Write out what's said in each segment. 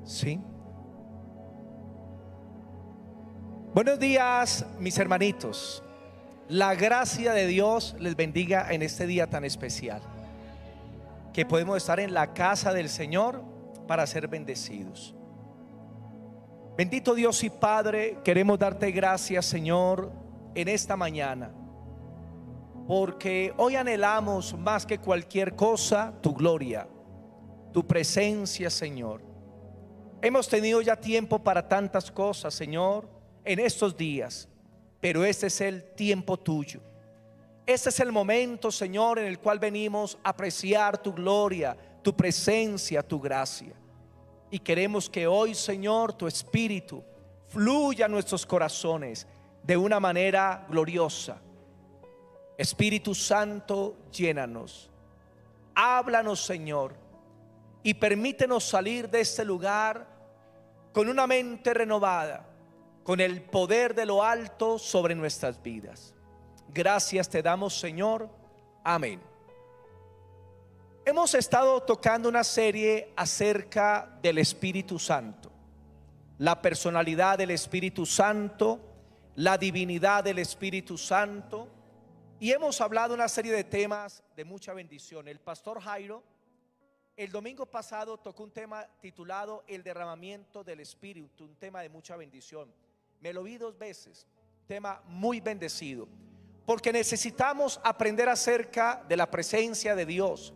Sí. Buenos días, mis hermanitos. La gracia de Dios les bendiga en este día tan especial, que podemos estar en la casa del Señor para ser bendecidos. Bendito Dios y Padre, queremos darte gracias, Señor, en esta mañana, porque hoy anhelamos más que cualquier cosa tu gloria, tu presencia, Señor. Hemos tenido ya tiempo para tantas cosas, Señor, en estos días, pero este es el tiempo tuyo. Este es el momento, Señor, en el cual venimos a apreciar tu gloria, tu presencia, tu gracia. Y queremos que hoy, Señor, tu Espíritu fluya a nuestros corazones de una manera gloriosa. Espíritu Santo, llénanos. Háblanos, Señor, y permítenos salir de este lugar con una mente renovada, con el poder de lo alto sobre nuestras vidas. Gracias te damos, Señor. Amén. Hemos estado tocando una serie acerca del Espíritu Santo, la personalidad del Espíritu Santo, la divinidad del Espíritu Santo, y hemos hablado una serie de temas de mucha bendición. El pastor Jairo el domingo pasado tocó un tema titulado el derramamiento del Espíritu, un tema de mucha bendición. Me lo vi 2 veces, tema muy bendecido, porque necesitamos aprender acerca de la presencia de Dios,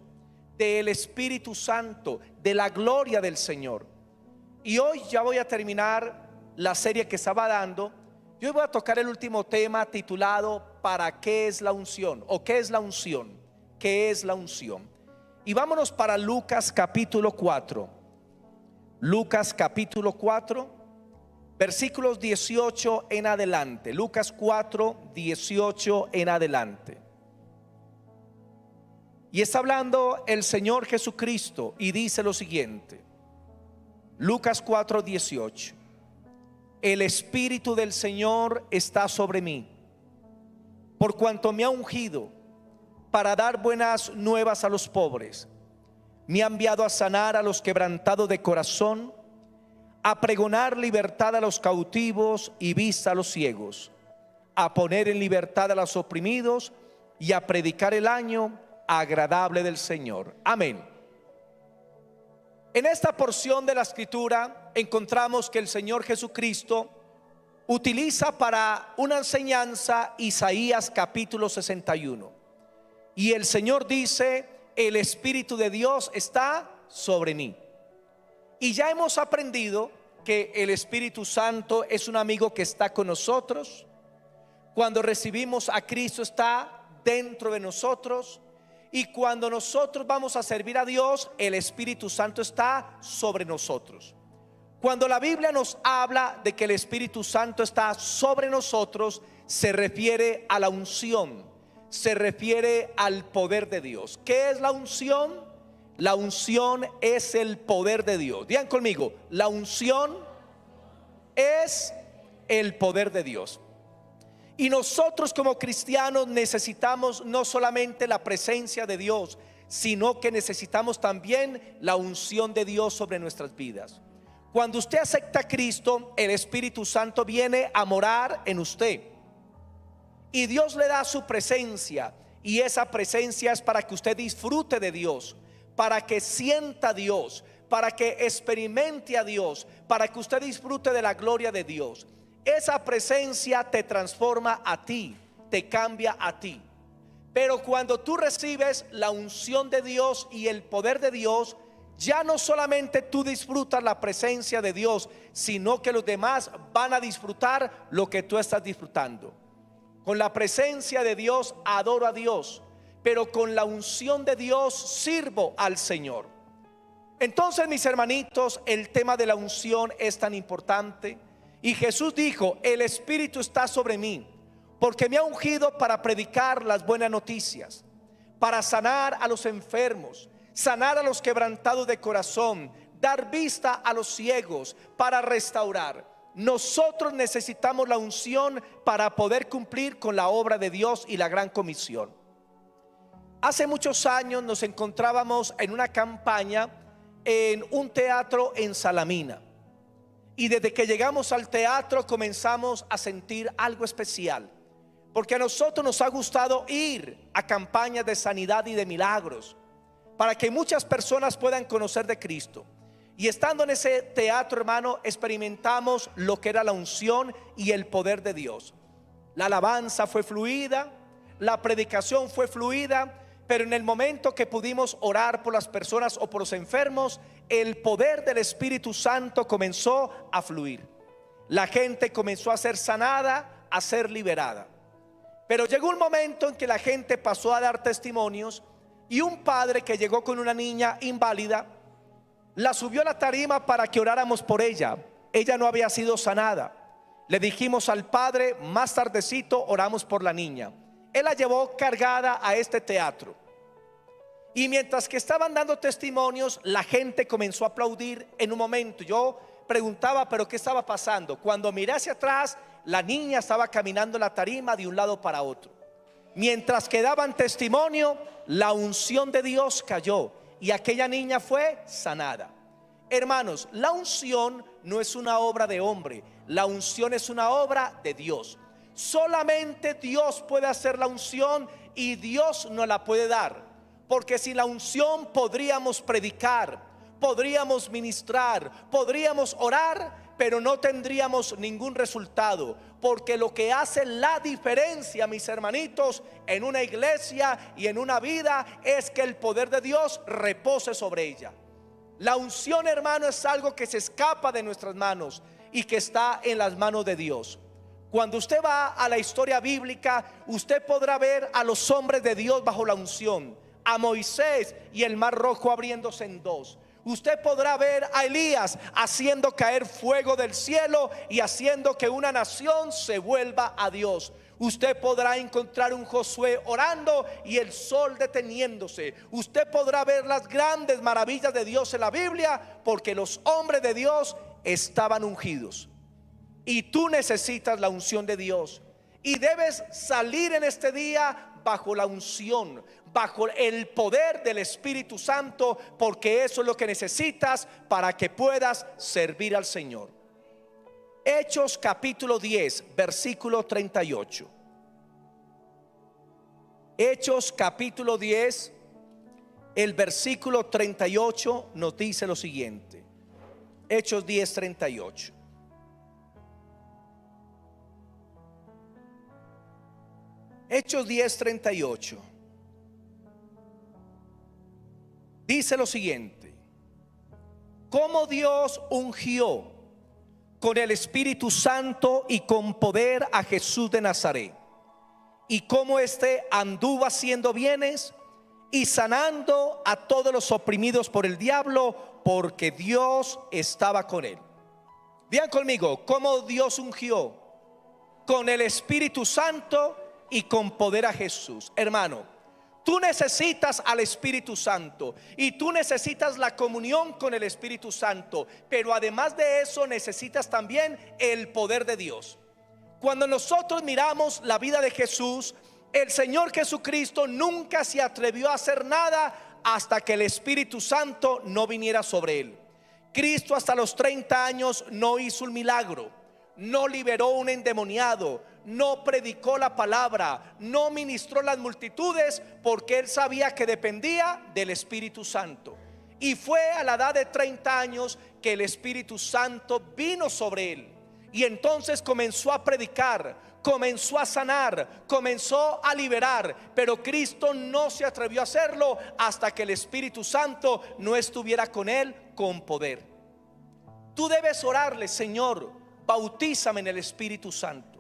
del Espíritu Santo, de la gloria del Señor. Y hoy ya voy a terminar la serie que estaba dando. Yo voy a tocar el último tema titulado ¿para qué es la unción? ¿O qué es la unción? ¿Qué es la unción? Y vámonos para Lucas capítulo 4. Lucas capítulo 4, versículos 18 en adelante. Lucas 4, 18 en adelante. Y está hablando el Señor Jesucristo y dice lo siguiente. Lucas 4, 18. El Espíritu del Señor está sobre mí, por cuanto me ha ungido para dar buenas nuevas a los pobres. Me ha enviado a sanar a los quebrantados de corazón, a pregonar libertad a los cautivos y vista a los ciegos, a poner en libertad a los oprimidos y a predicar el año agradable del Señor. Amén. En esta porción de la Escritura encontramos que el Señor Jesucristo utiliza para una enseñanza Isaías capítulo 61. Y el Señor dice: el Espíritu de Dios está sobre mí. Y ya hemos aprendido que el Espíritu Santo es un amigo que está con nosotros. Cuando recibimos a Cristo está dentro de nosotros. Y cuando nosotros vamos a servir a Dios, el Espíritu Santo está sobre nosotros. Cuando la Biblia nos habla de que el Espíritu Santo está sobre nosotros, se refiere a la unción, se refiere al poder de Dios. ¿Qué es la unción? La unción es el poder de Dios. Digan conmigo, la unción es el poder de Dios. Y nosotros como cristianos necesitamos no solamente la presencia de Dios, sino que necesitamos también la unción de Dios sobre nuestras vidas. Cuando usted acepta a Cristo, el Espíritu Santo viene a morar en usted. Y Dios le da su presencia, y esa presencia es para que usted disfrute de Dios, para que sienta a Dios, para que experimente a Dios, para que usted disfrute de la gloria de Dios. Esa presencia te transforma a ti, te cambia a ti. Pero cuando tú recibes la unción de Dios y el poder de Dios, ya no solamente tú disfrutas la presencia de Dios, sino que los demás van a disfrutar lo que tú estás disfrutando. Con la presencia de Dios adoro a Dios, pero con la unción de Dios sirvo al Señor. Entonces, mis hermanitos, el tema de la unción es tan importante. Y Jesús dijo: el Espíritu está sobre mí, porque me ha ungido para predicar las buenas noticias, para sanar a los enfermos, sanar a los quebrantados de corazón, dar vista a los ciegos, para restaurar. Nosotros necesitamos la unción para poder cumplir con la obra de Dios y la gran comisión. Hace muchos años nos encontrábamos en una campaña en un teatro en Salamina. Y desde que llegamos al teatro comenzamos a sentir algo especial, porque a nosotros nos ha gustado ir a campañas de sanidad y de milagros, para que muchas personas puedan conocer de Cristo. Y estando en ese teatro, hermano, experimentamos lo que era la unción y el poder de Dios. La alabanza fue fluida, la predicación fue fluida, pero en el momento que pudimos orar por las personas o por los enfermos, el poder del Espíritu Santo comenzó a fluir. La gente comenzó a ser sanada, a ser liberada. Pero llegó un momento en que la gente pasó a dar testimonios, y un padre que llegó con una niña inválida la subió a la tarima para que oráramos por ella. Ella no había sido sanada. Le dijimos al padre, más tardecito oramos por la niña. Él la llevó cargada a este teatro, y mientras que estaban dando testimonios, la gente comenzó a aplaudir. En un momento yo preguntaba, pero ¿qué estaba pasando? Cuando miré hacia atrás, la niña estaba caminando la tarima de un lado para otro. Mientras que daban testimonio, la unción de Dios cayó y aquella niña fue sanada. Hermanos, la unción no es una obra de hombre, la unción es una obra de Dios. Solamente Dios puede hacer la unción, y Dios nos la puede dar, porque sin la unción podríamos predicar, podríamos ministrar, podríamos orar, pero no tendríamos ningún resultado. Porque lo que hace la diferencia, mis hermanitos, en una iglesia y en una vida, es que el poder de Dios repose sobre ella. La unción, hermano, es algo que se escapa de nuestras manos y que está en las manos de Dios. Cuando usted va a la historia bíblica, usted podrá ver a los hombres de Dios bajo la unción, a Moisés y el mar rojo abriéndose en dos. Usted podrá ver a Elías haciendo caer fuego del cielo y haciendo que una nación se vuelva a Dios. Usted podrá encontrar un Josué orando y el sol deteniéndose. Usted podrá ver las grandes maravillas de Dios en la Biblia, porque los hombres de Dios estaban ungidos. Y tú necesitas la unción de Dios, y debes salir en este día bajo la unción, bajo el poder del Espíritu Santo, porque eso es lo que necesitas para que puedas servir al Señor. Hechos capítulo 10, versículo 38. Hechos capítulo 10, el versículo 38 nos dice lo siguiente. Hechos 10, 38. Hechos 10, 38. Dice lo siguiente: cómo Dios ungió con el Espíritu Santo y con poder a Jesús de Nazaret, y cómo éste anduvo haciendo bienes y sanando a todos los oprimidos por el diablo, porque Dios estaba con él. Vean conmigo cómo Dios ungió con el Espíritu Santo y con poder a Jesús. Hermano, tú necesitas al Espíritu Santo y tú necesitas la comunión con el Espíritu Santo, pero además de eso necesitas también el poder de Dios. Cuando nosotros miramos la vida de Jesús, el Señor Jesucristo nunca se atrevió a hacer nada hasta que el Espíritu Santo no viniera sobre él. Cristo hasta los 30 años no hizo un milagro, no liberó un endemoniado, no predicó la palabra, no ministró las multitudes, porque él sabía que dependía del Espíritu Santo. Y fue a la edad de 30 años que el Espíritu Santo vino sobre él, y entonces comenzó a predicar, comenzó a sanar, comenzó a liberar. Pero Cristo no se atrevió a hacerlo hasta que el Espíritu Santo no estuviera con él con poder. Tú debes orarle: Señor, bautízame en el Espíritu Santo.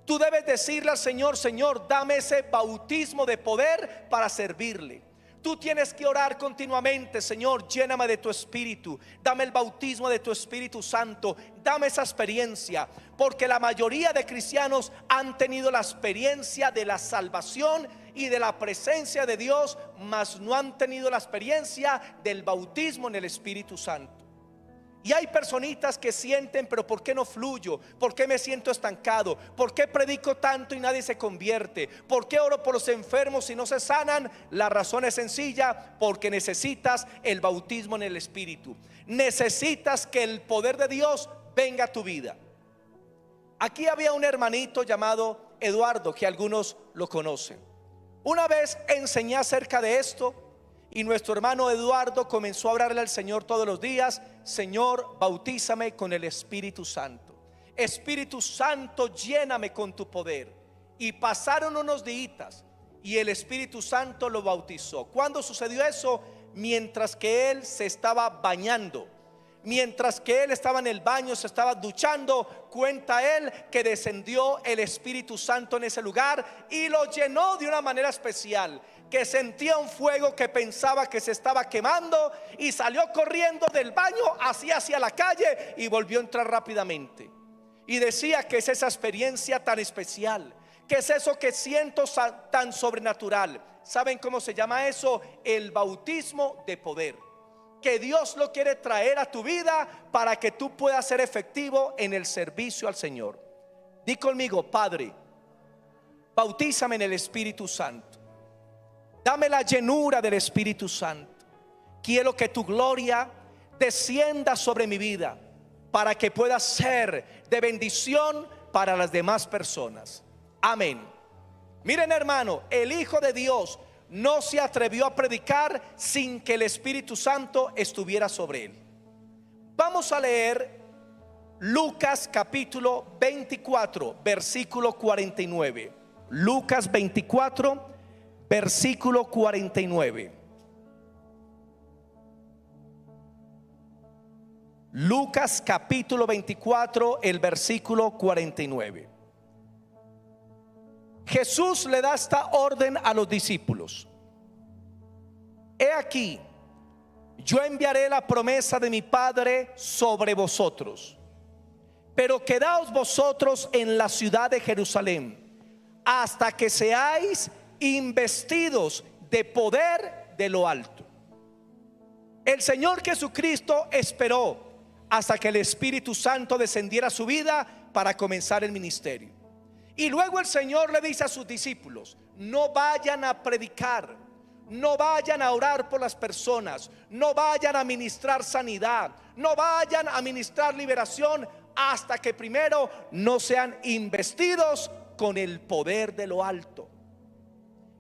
Tú debes decirle al Señor: Señor, dame ese bautismo de poder para servirle. Tú tienes que orar continuamente: Señor, lléname de tu Espíritu, dame el bautismo de tu Espíritu Santo, dame esa experiencia. Porque la mayoría de cristianos han tenido la experiencia de la salvación y de la presencia de Dios, mas no han tenido la experiencia del bautismo en el Espíritu Santo. Y hay personitas que sienten, pero ¿por qué no fluyo? ¿Por qué me siento estancado? ¿Por qué predico tanto y nadie se convierte? ¿Por qué oro por los enfermos y no se sanan? La razón es sencilla: porque necesitas el bautismo en el Espíritu. Necesitas que el poder de Dios venga a tu vida. Aquí había un hermanito llamado Eduardo, que algunos lo conocen. Una vez enseñé acerca de esto y nuestro hermano Eduardo comenzó a orarle al Señor todos los días: Señor, bautízame con el Espíritu Santo. Espíritu Santo, lléname con tu poder. Y pasaron unos días y el Espíritu Santo lo bautizó. ¿Cuándo sucedió eso? Mientras que él se estaba bañando. Mientras que él estaba en el baño, se estaba duchando, cuenta él que descendió el Espíritu Santo en ese lugar y lo llenó de una manera especial, que sentía un fuego que pensaba que se estaba quemando, y salió corriendo del baño hacia la calle y volvió a entrar rápidamente. Y decía que es esa experiencia tan especial, que es eso que siento tan sobrenatural. ¿Saben cómo se llama eso? El bautismo de poder. Que Dios lo quiere traer a tu vida para que tú puedas ser efectivo en el servicio al Señor. Di conmigo: Padre, bautízame en el Espíritu Santo. Dame la llenura del Espíritu Santo. Quiero que tu gloria descienda sobre mi vida para que pueda ser de bendición para las demás personas. Amén. Miren, hermano, el Hijo de Dios no se atrevió a predicar sin que el Espíritu Santo estuviera sobre él. Vamos a leer Lucas capítulo 24, versículo 49. Lucas 24, versículo 49. Lucas capítulo 24, el versículo 49. Jesús le da esta orden a los discípulos: he aquí, yo enviaré la promesa de mi Padre sobre vosotros, pero quedaos vosotros en la ciudad de Jerusalén hasta que seáis investidos de poder de lo alto. El Señor Jesucristo esperó hasta que el Espíritu Santo descendiera a su vida para comenzar el ministerio. Y luego el Señor le dice a sus discípulos: no vayan a predicar, no vayan a orar por las personas, no vayan a ministrar sanidad, no vayan a ministrar liberación hasta que primero no sean investidos con el poder de lo alto.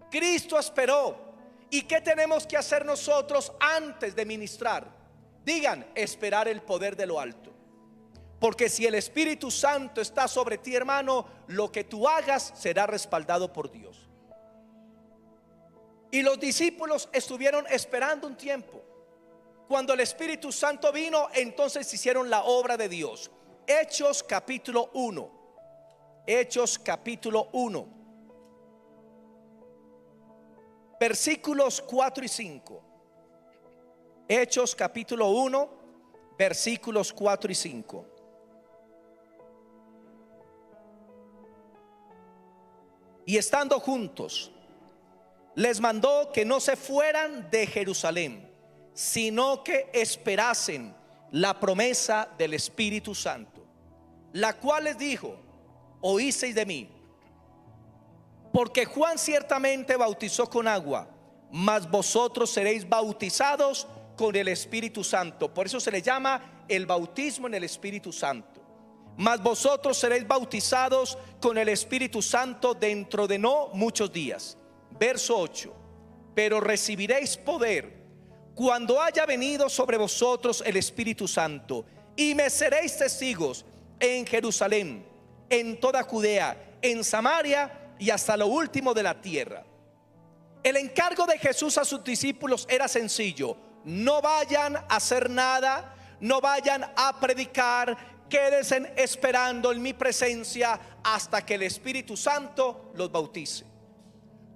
Cristo esperó. ¿Y qué tenemos que hacer nosotros antes de ministrar? Digan: esperar el poder de lo alto. Porque si el Espíritu Santo está sobre ti, hermano, lo que tú hagas será respaldado por Dios. Y los discípulos estuvieron esperando un tiempo. Cuando el Espíritu Santo vino, entonces hicieron la obra de Dios. Hechos capítulo 1. Hechos capítulo 1. Versículos 4 y 5. Hechos capítulo 1, versículos 4 y 5. Y estando juntos, les mandó que no se fueran de Jerusalén, sino que esperasen la promesa del Espíritu Santo, la cual les dijo: oísteis de mí, porque Juan ciertamente bautizó con agua, mas vosotros seréis bautizados con el Espíritu Santo. Por eso se le llama el bautismo en el Espíritu Santo. Mas vosotros seréis bautizados con el Espíritu Santo dentro de no muchos días. Verso 8. Pero recibiréis poder cuando haya venido sobre vosotros el Espíritu Santo, y me seréis testigos en Jerusalén, en toda Judea, en Samaria y hasta lo último de la tierra. El encargo de Jesús a sus discípulos era sencillo: no vayan a hacer nada, no vayan a predicar, quédense esperando en mi presencia hasta que el Espíritu Santo los bautice.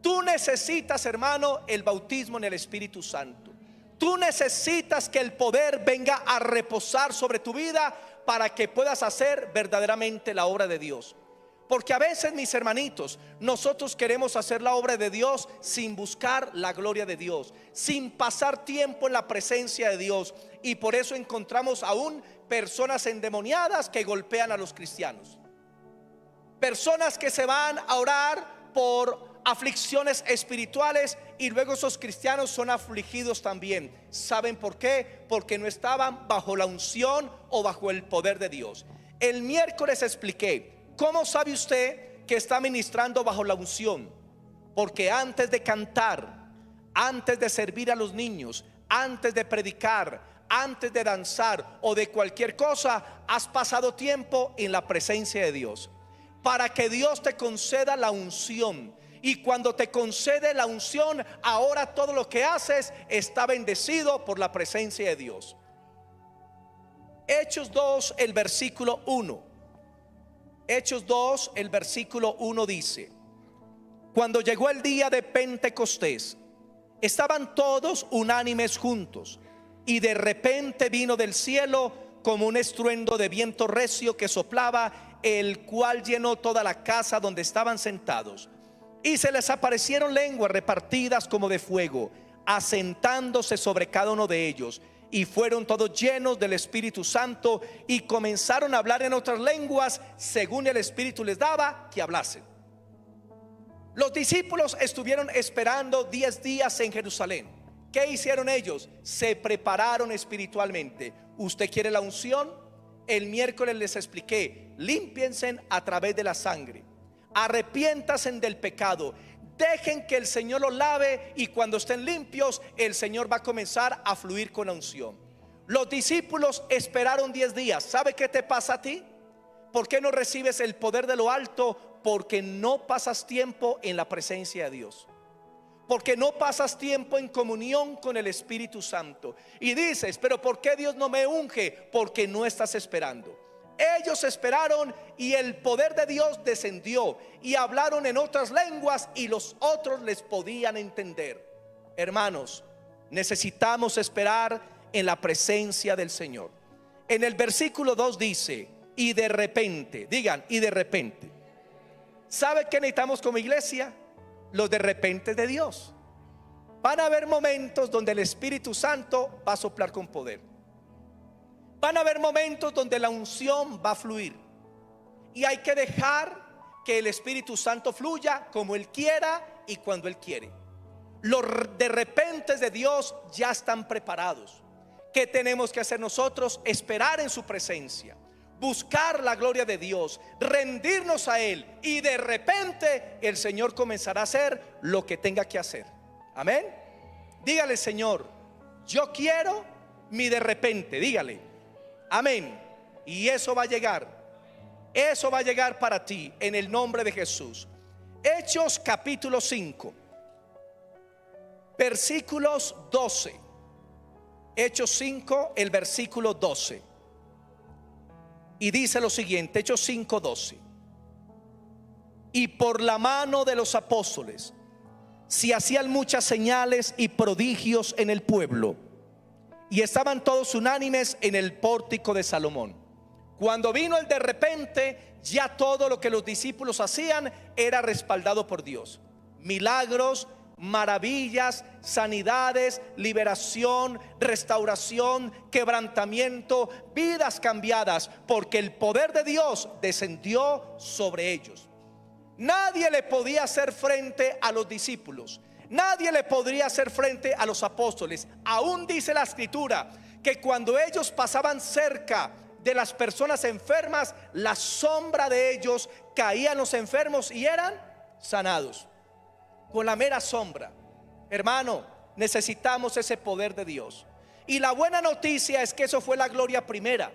Tú necesitas, hermano, el bautismo en el Espíritu Santo. Tú necesitas que el poder venga a reposar sobre tu vida para que puedas hacer verdaderamente la obra de Dios. Porque a veces, mis hermanitos, nosotros queremos hacer la obra de Dios sin buscar la gloria de Dios, sin pasar tiempo en la presencia de Dios. Y por eso encontramos aún personas endemoniadas que golpean a los cristianos, personas que se van a orar por aflicciones espirituales y luego esos cristianos son afligidos también. ¿Saben por qué? Porque no estaban bajo la unción o bajo el poder de Dios. El miércoles expliqué, ¿cómo sabe usted que está ministrando bajo la unción? Porque antes de cantar, antes de servir a los niños, antes de predicar, antes de danzar o de cualquier cosa, has pasado tiempo en la presencia de Dios, para que Dios te conceda la unción. Y cuando te concede la unción, ahora todo lo que haces está bendecido por la presencia de Dios. Hechos 2, el versículo 1. Hechos 2, el versículo 1 dice: cuando llegó el día de Pentecostés, estaban todos unánimes juntos, y de repente vino del cielo como un estruendo de viento recio que soplaba, el cual llenó toda la casa donde estaban sentados. Y se les aparecieron lenguas repartidas como de fuego, asentándose sobre cada uno de ellos. Y fueron todos llenos del Espíritu Santo y comenzaron a hablar en otras lenguas según el Espíritu les daba que hablasen. Los discípulos estuvieron esperando 10 días en Jerusalén. ¿Qué hicieron ellos? Se prepararon espiritualmente. ¿Usted quiere la unción? El miércoles les expliqué, límpiense a través de la sangre, arrepiéntanse del pecado, dejen que el Señor los lave, y cuando estén limpios el Señor va a comenzar a fluir con la unción. Los discípulos esperaron 10 días. ¿Sabe qué te pasa a ti? ¿Por qué no recibes el poder de lo alto? Porque no pasas tiempo en la presencia de Dios, porque no pasas tiempo en comunión con el Espíritu Santo. Y dices, pero ¿por qué Dios no me unge? Porque no estás esperando. Ellos esperaron y el poder de Dios descendió y hablaron en otras lenguas y los otros les podían entender. Hermanos, necesitamos esperar en la presencia del Señor. En el versículo 2 dice, y de repente, digan, y de repente. ¿Sabe qué necesitamos como iglesia? Los de repente de Dios. Van a haber momentos donde el Espíritu Santo va a soplar con poder. Van a haber momentos donde la unción va a fluir, y hay que dejar que el Espíritu Santo fluya como Él quiera y cuando Él quiere. Los de repente de Dios ya están preparados. ¿Qué tenemos que hacer nosotros? Esperar en su presencia, buscar la gloria de Dios, rendirnos a Él, y de repente el Señor comenzará a hacer lo que tenga que hacer. Amén. Dígale, Señor, yo quiero mi de repente. Dígale. Amén. Y eso va a llegar. Eso va a llegar para ti en el nombre de Jesús. Hechos capítulo 5, versículos 12. Hechos 5, el versículo 12. Y dice lo siguiente, Hechos 5, 12. Y por la mano de los apóstoles se hacían muchas señales y prodigios en el pueblo, y estaban todos unánimes en el pórtico de Salomón. Cuando vino el de repente, ya todo lo que los discípulos hacían era respaldado por Dios. Milagros, maravillas, sanidades, liberación, restauración, quebrantamiento, vidas cambiadas, porque el poder de Dios descendió sobre ellos. Nadie le podía hacer frente a los discípulos. Nadie le podría hacer frente a los apóstoles. Aún dice la escritura que cuando ellos pasaban cerca de las personas enfermas, la sombra de ellos caía en los enfermos y eran sanados con la mera sombra. Hermano, necesitamos ese poder de Dios. Y la buena noticia es que eso fue la gloria primera.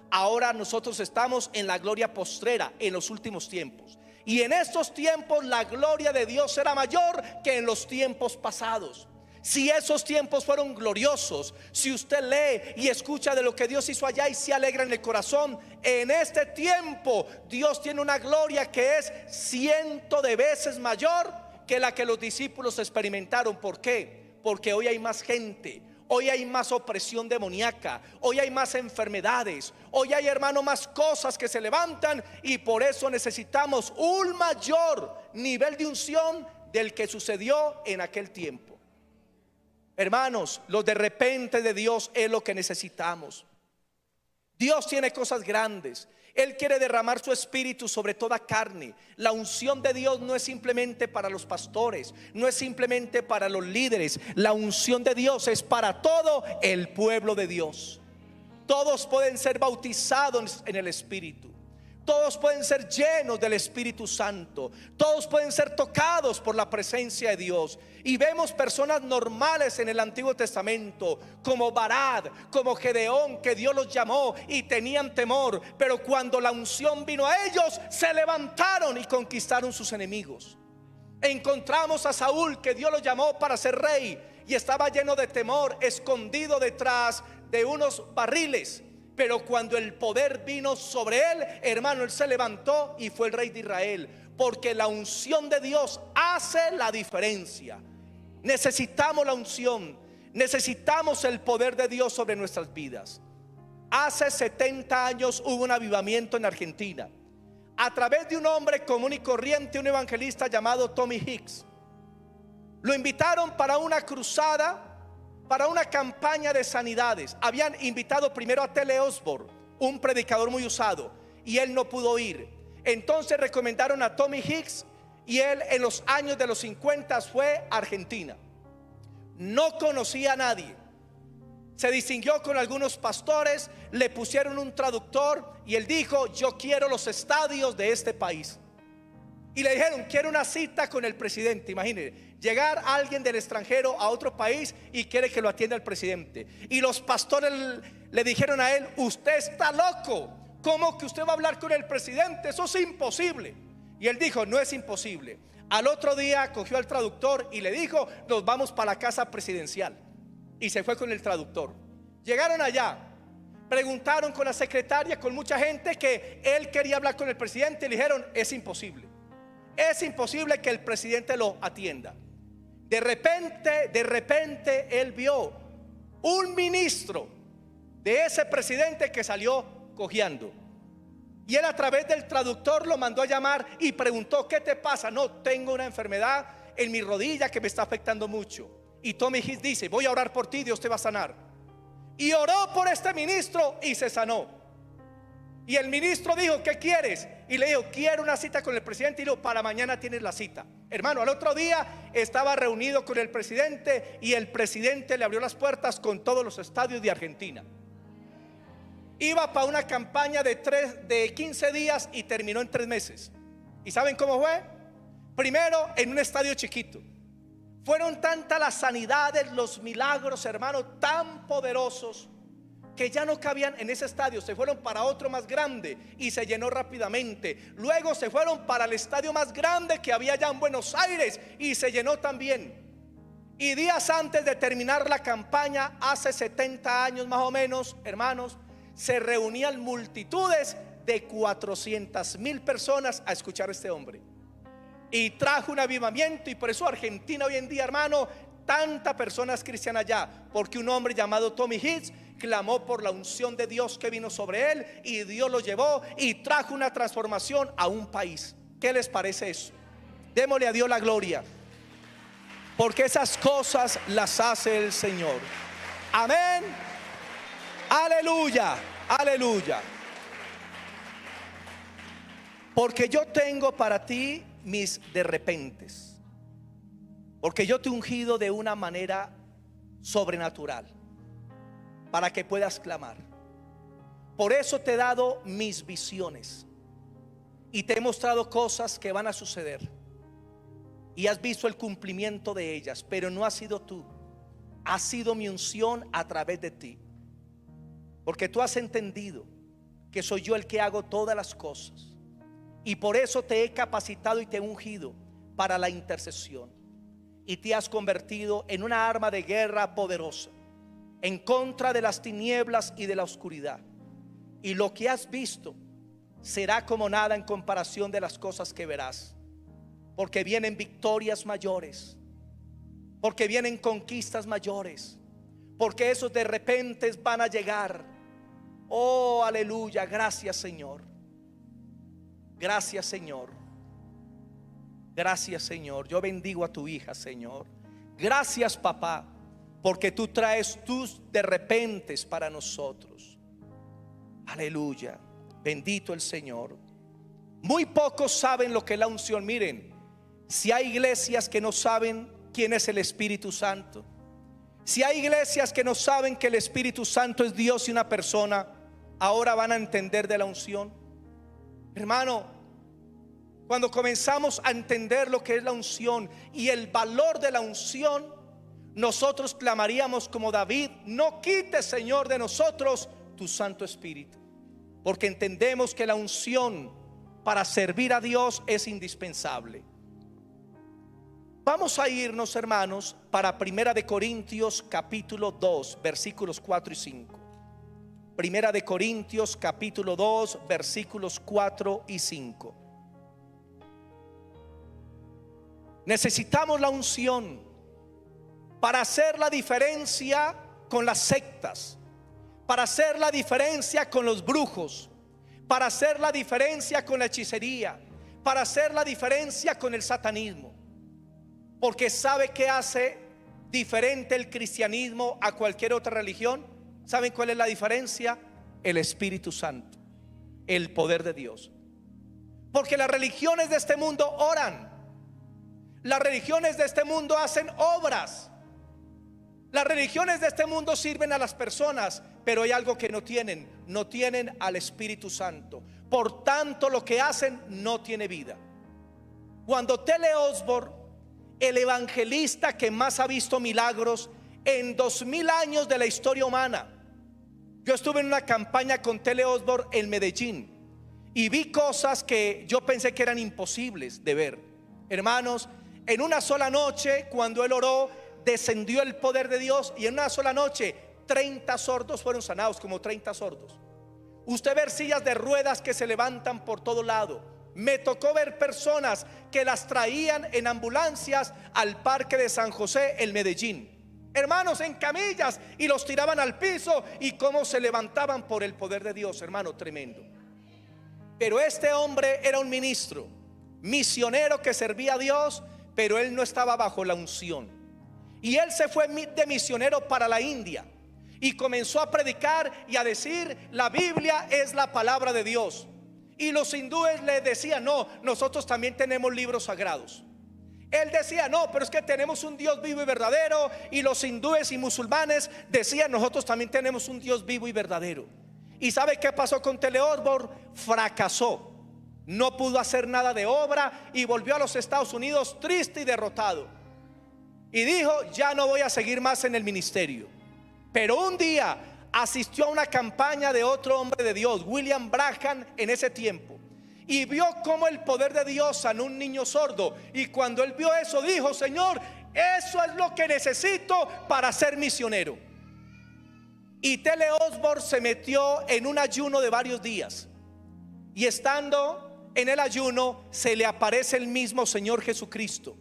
Ahora nosotros estamos en la gloria postrera, en los últimos tiempos. Y en estos tiempos la gloria de Dios será mayor que en los tiempos pasados. Si esos tiempos fueron gloriosos, si usted lee y escucha de lo que Dios hizo allá y se alegra en el corazón, en este tiempo Dios tiene una gloria que es 100 de veces mayor que la que los discípulos experimentaron. ¿Por qué? Porque hoy hay más gente. Hoy hay más opresión demoníaca, hoy hay más enfermedades, hoy hay, hermano, más cosas que se levantan, y por eso necesitamos un mayor nivel de unción del que sucedió en aquel tiempo. Hermanos, los de repente de Dios es lo que necesitamos. Dios tiene cosas grandes. Él quiere derramar su espíritu sobre toda carne. La unción de Dios no es simplemente para los pastores, no es simplemente para los líderes. La unción de Dios es para todo el pueblo de Dios. Todos pueden ser bautizados en el Espíritu. Todos pueden ser llenos del Espíritu Santo. Todos pueden ser tocados por la presencia de Dios. Y vemos personas normales en el Antiguo Testamento, como Barad, como Gedeón, que Dios los llamó y tenían temor, pero cuando la unción vino a ellos, se levantaron y conquistaron sus enemigos. Encontramos a Saúl, que Dios lo llamó para ser rey, y estaba lleno de temor, escondido detrás de unos barriles. Pero cuando el poder vino sobre él, hermano, él se levantó y fue el rey de Israel. Porque la unción de Dios hace la diferencia. Necesitamos la unción, necesitamos el poder de Dios sobre nuestras vidas. Hace 70 años hubo un avivamiento en Argentina, a través de un hombre común y corriente, un evangelista llamado Tommy Hicks. Lo invitaron para una cruzada, para una campaña de sanidades. Habían invitado primero a Tele Osborne, un predicador muy usado, y él no pudo ir. Entonces recomendaron a Tommy Hicks, y él en los años de los 50 fue a Argentina. No conocía a nadie. Se distinguió con algunos pastores, le pusieron un traductor y él dijo: yo quiero los estadios de este país. Y le dijeron: quiero una cita con el presidente. Imagínense, llegar alguien del extranjero a otro país y quiere que lo atienda el presidente. Y los pastores le dijeron a él: usted está loco, ¿cómo que usted va a hablar con el presidente? Eso es imposible. Y él dijo: no es imposible. Al otro día cogió al traductor y le dijo: nos vamos para la casa presidencial. Y se fue con el traductor. Llegaron allá, preguntaron con la secretaria, con mucha gente, que él quería hablar con el presidente. Y le dijeron: es imposible. Es imposible que el presidente lo atienda. De repente él vio un ministro de ese presidente que salió cojeando. Y él, a través del traductor, lo mandó a llamar y preguntó: ¿qué te pasa? No, tengo una enfermedad en mi rodilla que me está afectando mucho. Y Tommy Hicks dice: voy a orar por ti, Dios te va a sanar. Y oró por este ministro y se sanó. Y el ministro dijo: ¿qué quieres? Y le dijo: quiero una cita con el presidente. Y le dijo: para mañana tienes la cita. Hermano, al otro día estaba reunido con el presidente, y el presidente le abrió las puertas con todos los estadios de Argentina. Iba para una campaña de 15 días y terminó en 3 meses. ¿Y saben cómo fue? Primero, en un estadio chiquito. Fueron tantas las sanidades, los milagros, hermano, tan poderosos, que ya no cabían en ese estadio. Se fueron para otro más grande y se llenó rápidamente. Luego se fueron para el estadio más grande que había allá en Buenos Aires y se llenó también. Y días antes de terminar la campaña, hace 70 años más o menos, hermanos, se reunían multitudes de 400,000 personas a escuchar a este hombre. Y trajo un avivamiento. Y por eso Argentina hoy en día, hermano, tantas personas cristianas allá, porque un hombre llamado Tommy Hicks clamó por la unción de Dios que vino sobre él, y Dios lo llevó y trajo una transformación a un país. ¿Qué les parece eso? Démosle a Dios la gloria, porque esas cosas las hace el Señor. Amén. Aleluya, aleluya. Porque yo tengo para ti mis de repentes, porque yo te he ungido de una manera sobrenatural para que puedas clamar. Por eso te he dado mis visiones y te he mostrado cosas que van a suceder, y has visto el cumplimiento de ellas. Pero no has sido tú, ha sido mi unción a través de ti, porque tú has entendido que soy yo el que hago todas las cosas. Y por eso te he capacitado y te he ungido para la intercesión, y te has convertido en una arma de guerra poderosa en contra de las tinieblas y de la oscuridad. Y lo que has visto será como nada en comparación de las cosas que verás, porque vienen victorias mayores, porque vienen conquistas mayores, porque esos de repente van a llegar. Oh, aleluya. Gracias, Señor. Gracias, Señor. Gracias, Señor. Yo bendigo a tu hija, Señor. Gracias, papá, porque tú traes tus de repentes para nosotros. Aleluya, bendito el Señor. Muy pocos saben lo que es la unción. Miren, si hay iglesias que no saben quién es el Espíritu Santo, si hay iglesias que no saben que el Espíritu Santo es Dios y una persona, ahora van a entender de la unción. Hermano, cuando comenzamos a entender lo que es la unción y el valor de la unción, nosotros clamaríamos como David: no quites, Señor, de nosotros tu Santo Espíritu. Porque entendemos que la unción para servir a Dios es indispensable. Vamos a irnos, hermanos, para Primera de Corintios capítulo 2 versículos 4 y 5. Primera de Corintios capítulo 2 versículos 4 y 5. Necesitamos la unción para hacer la diferencia con las sectas, para hacer la diferencia con los brujos, para hacer la diferencia con la hechicería, para hacer la diferencia con el satanismo. Porque ¿sabe qué hace diferente el cristianismo a cualquier otra religión? ¿Saben cuál es la diferencia? El Espíritu Santo, el poder de Dios. Porque las religiones de este mundo oran, las religiones de este mundo hacen obras, las religiones de este mundo sirven a las personas, pero hay algo que no tienen: no tienen al Espíritu Santo. Por tanto, lo que hacen no tiene vida. Cuando T.L. Osborne, el evangelista que más ha visto milagros en 2000 años de la historia humana, yo estuve en una campaña con T.L. Osborne en Medellín y vi cosas que yo pensé que eran imposibles de ver. Hermanos, en una sola noche, cuando él oró, descendió el poder de Dios, y en una sola noche 30 sordos fueron sanados, como 30 sordos. Usted ver sillas de ruedas que se levantan por todo lado. Me tocó ver personas que las traían en ambulancias al parque de San José en Medellín, hermanos, en camillas, y los tiraban al piso, y cómo se levantaban por el poder de Dios, hermano, tremendo. Pero este hombre era un ministro, misionero que servía a Dios, pero él no estaba bajo la unción. Y él se fue de misionero para la India y comenzó a predicar y a decir: la Biblia es la palabra de Dios. Y los hindúes le decían: no, nosotros también tenemos libros sagrados. Él decía: no, pero es que tenemos un Dios vivo y verdadero. Y los hindúes y musulmanes decían: nosotros también tenemos un Dios vivo y verdadero. ¿Y sabe qué pasó con T.L. Osborne? Fracasó, no pudo hacer nada de obra y volvió a los Estados Unidos triste y derrotado. Y dijo: ya no voy a seguir más en el ministerio. Pero un día asistió a una campaña de otro hombre de Dios, William Branham, en ese tiempo, y vio cómo el poder de Dios sanó a un niño sordo. Y cuando él vio eso, dijo: Señor, eso es lo que necesito para ser misionero. Y T.L. Osborne se metió en un ayuno de varios días, y estando en el ayuno se le aparece el mismo Señor Jesucristo.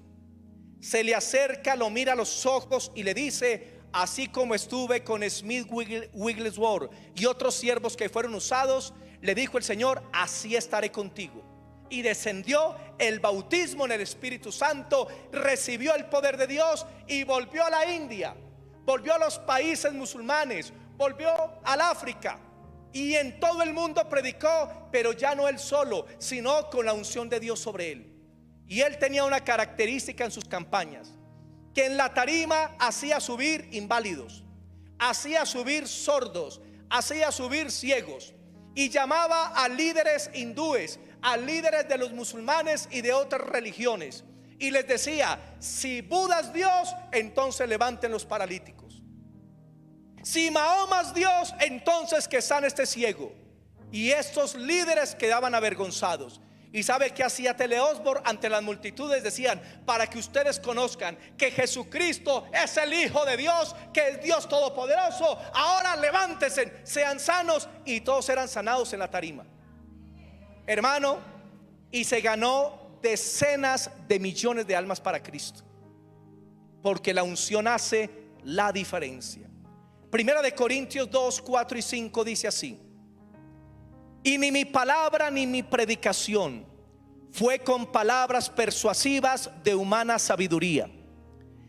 Se le acerca, lo mira a los ojos y le dice: así como estuve con Smith Wigglesworth y otros siervos que fueron usados, le dijo el Señor, así estaré contigo. Y descendió el bautismo en el Espíritu Santo, recibió el poder de Dios y volvió a la India, volvió a los países musulmanes, volvió al África, y en todo el mundo predicó, pero ya no él solo, sino con la unción de Dios sobre él. Y él tenía una característica en sus campañas, que en la tarima hacía subir inválidos, hacía subir sordos, hacía subir ciegos, y llamaba a líderes hindúes, a líderes de los musulmanes y de otras religiones, y les decía: si Buda es Dios, entonces levanten los paralíticos; si Mahoma es Dios, entonces que sane este ciego. Y estos líderes quedaban avergonzados. ¿Y sabe qué hacía T.L. Osborne ante las multitudes? Decían: para que ustedes conozcan que Jesucristo es el Hijo de Dios, que es Dios Todopoderoso, ahora levántense, sean sanos. Y todos eran sanados en la tarima, hermano, y se ganó decenas de millones de almas para Cristo, porque la unción hace la diferencia. Primera de Corintios 2, 4 y 5 dice así: y ni mi palabra ni mi predicación fue con palabras persuasivas de humana sabiduría,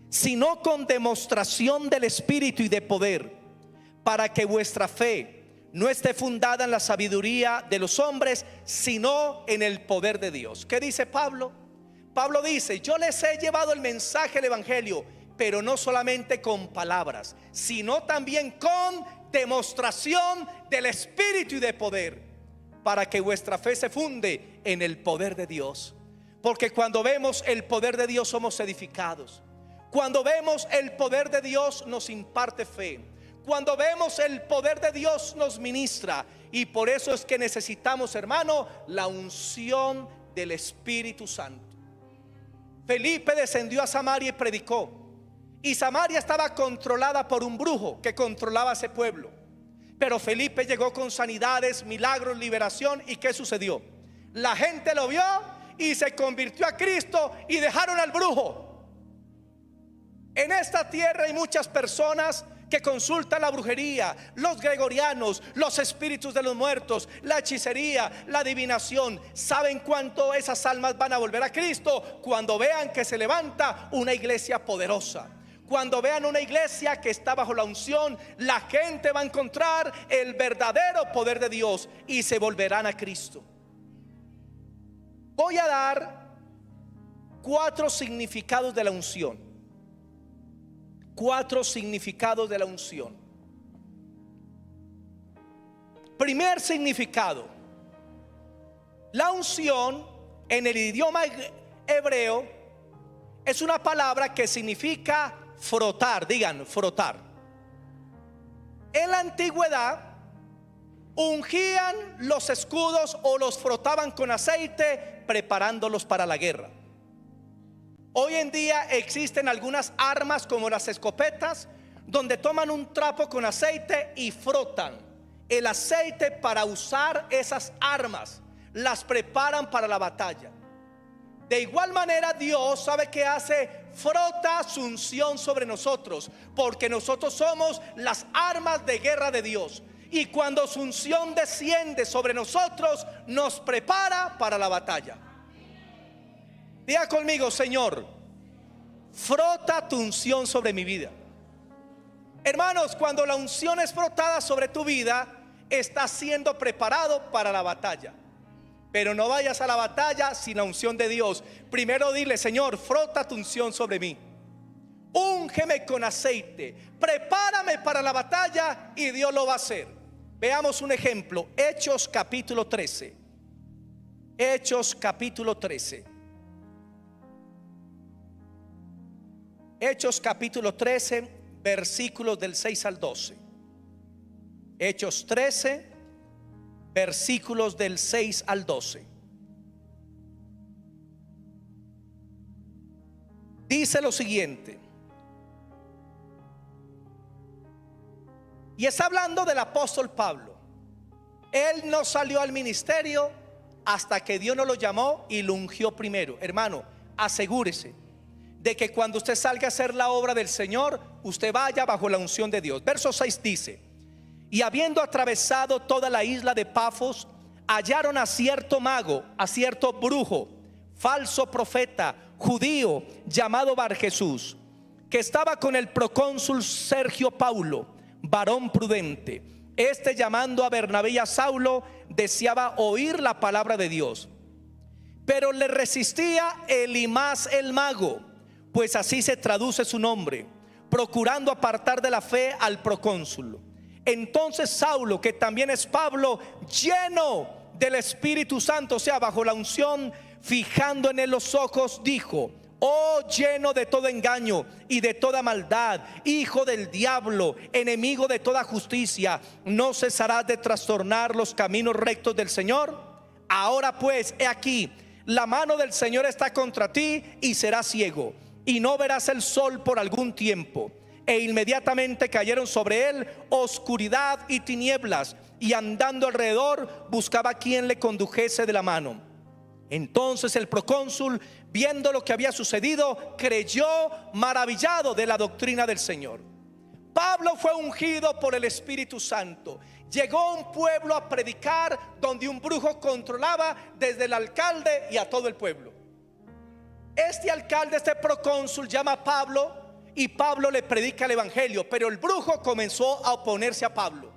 sino con demostración del Espíritu y de poder, para que vuestra fe no esté fundada en la sabiduría de los hombres, sino en el poder de Dios. ¿Qué dice Pablo? Pablo dice: yo les he llevado el mensaje del evangelio, pero no solamente con palabras, sino también con demostración del Espíritu y de poder, para que vuestra fe se funde en el poder de Dios. Porque cuando vemos el poder de Dios somos edificados. Cuando vemos el poder de Dios nos imparte fe. Cuando vemos el poder de Dios nos ministra. Y por eso es que necesitamos, hermano, la unción del Espíritu Santo. Felipe descendió a Samaria y predicó. Y Samaria estaba controlada por un brujo que controlaba ese pueblo. Pero Felipe llegó con sanidades, milagros, liberación. ¿Y qué sucedió? La gente lo vio y se convirtió a Cristo y dejaron al brujo. En esta tierra hay muchas personas que consultan la brujería, los gregorianos, los espíritus de los muertos, la hechicería, la adivinación. ¿Saben cuánto esas almas van a volver a Cristo? Cuando vean que se levanta una iglesia poderosa. Cuando vean una iglesia que está bajo la unción, la gente va a encontrar el verdadero poder de Dios y se volverán a Cristo. Voy a dar 4 significados de la unción. 4 significados de la unción. Primer significado: la unción en el idioma hebreo es una palabra que significa frotar. Digan, frotar. En la antigüedad ungían los escudos o los frotaban con aceite, preparándolos para la guerra. Hoy en día existen algunas armas como las escopetas, donde toman un trapo con aceite y frotan el aceite para usar esas armas. Las preparan para la batalla. De igual manera Dios, ¿sabe qué hace? Frota su unción sobre nosotros, porque nosotros somos las armas de guerra de Dios. Y cuando su unción desciende sobre nosotros, nos prepara para la batalla. Diga conmigo: Señor, frota tu unción sobre mi vida. Hermanos, cuando la unción es frotada sobre tu vida, estás siendo preparado para la batalla. Pero no vayas a la batalla sin la unción de Dios. Primero dile: Señor, frota tu unción sobre mí. Úngeme con aceite, prepárame para la batalla, y Dios lo va a hacer. Veamos un ejemplo. Hechos capítulo 13. Hechos capítulo 13. Hechos capítulo 13, versículos del 6 al 12. Hechos 13, versículos del 6 al 12. Dice lo siguiente. Y está hablando del apóstol Pablo. Él no salió al ministerio hasta que Dios no lo llamó y lo ungió primero. Hermano, asegúrese de que cuando usted salga a hacer la obra del Señor, usted vaya bajo la unción de Dios. Verso 6 dice: y habiendo atravesado toda la isla de Pafos, hallaron a cierto mago, a cierto brujo, falso profeta, judío, llamado Bar Jesús, que estaba con el procónsul Sergio Paulo, varón prudente. Este, llamando a Bernabé y a Saulo, deseaba oír la palabra de Dios, pero le resistía Elimas el mago, pues así se traduce su nombre, procurando apartar de la fe al procónsul. Entonces Saulo, que también es Pablo, lleno del Espíritu Santo, o sea, bajo la unción, fijando en él los ojos, dijo: oh, lleno de todo engaño y de toda maldad, hijo del diablo, enemigo de toda justicia, ¿no cesarás de trastornar los caminos rectos del Señor? Ahora pues, he aquí, la mano del Señor está contra ti, y serás ciego, y no verás el sol por algún tiempo. E inmediatamente cayeron sobre él oscuridad y tinieblas, y andando alrededor buscaba quien le condujese de la mano. Entonces el procónsul, viendo lo que había sucedido, creyó, maravillado de la doctrina del Señor. Pablo fue ungido por el Espíritu Santo. Llegó a un pueblo a predicar donde un brujo controlaba desde el alcalde y a todo el pueblo. Este alcalde, este procónsul, llama a Pablo y Pablo le predica el evangelio, pero el brujo comenzó a oponerse a Pablo.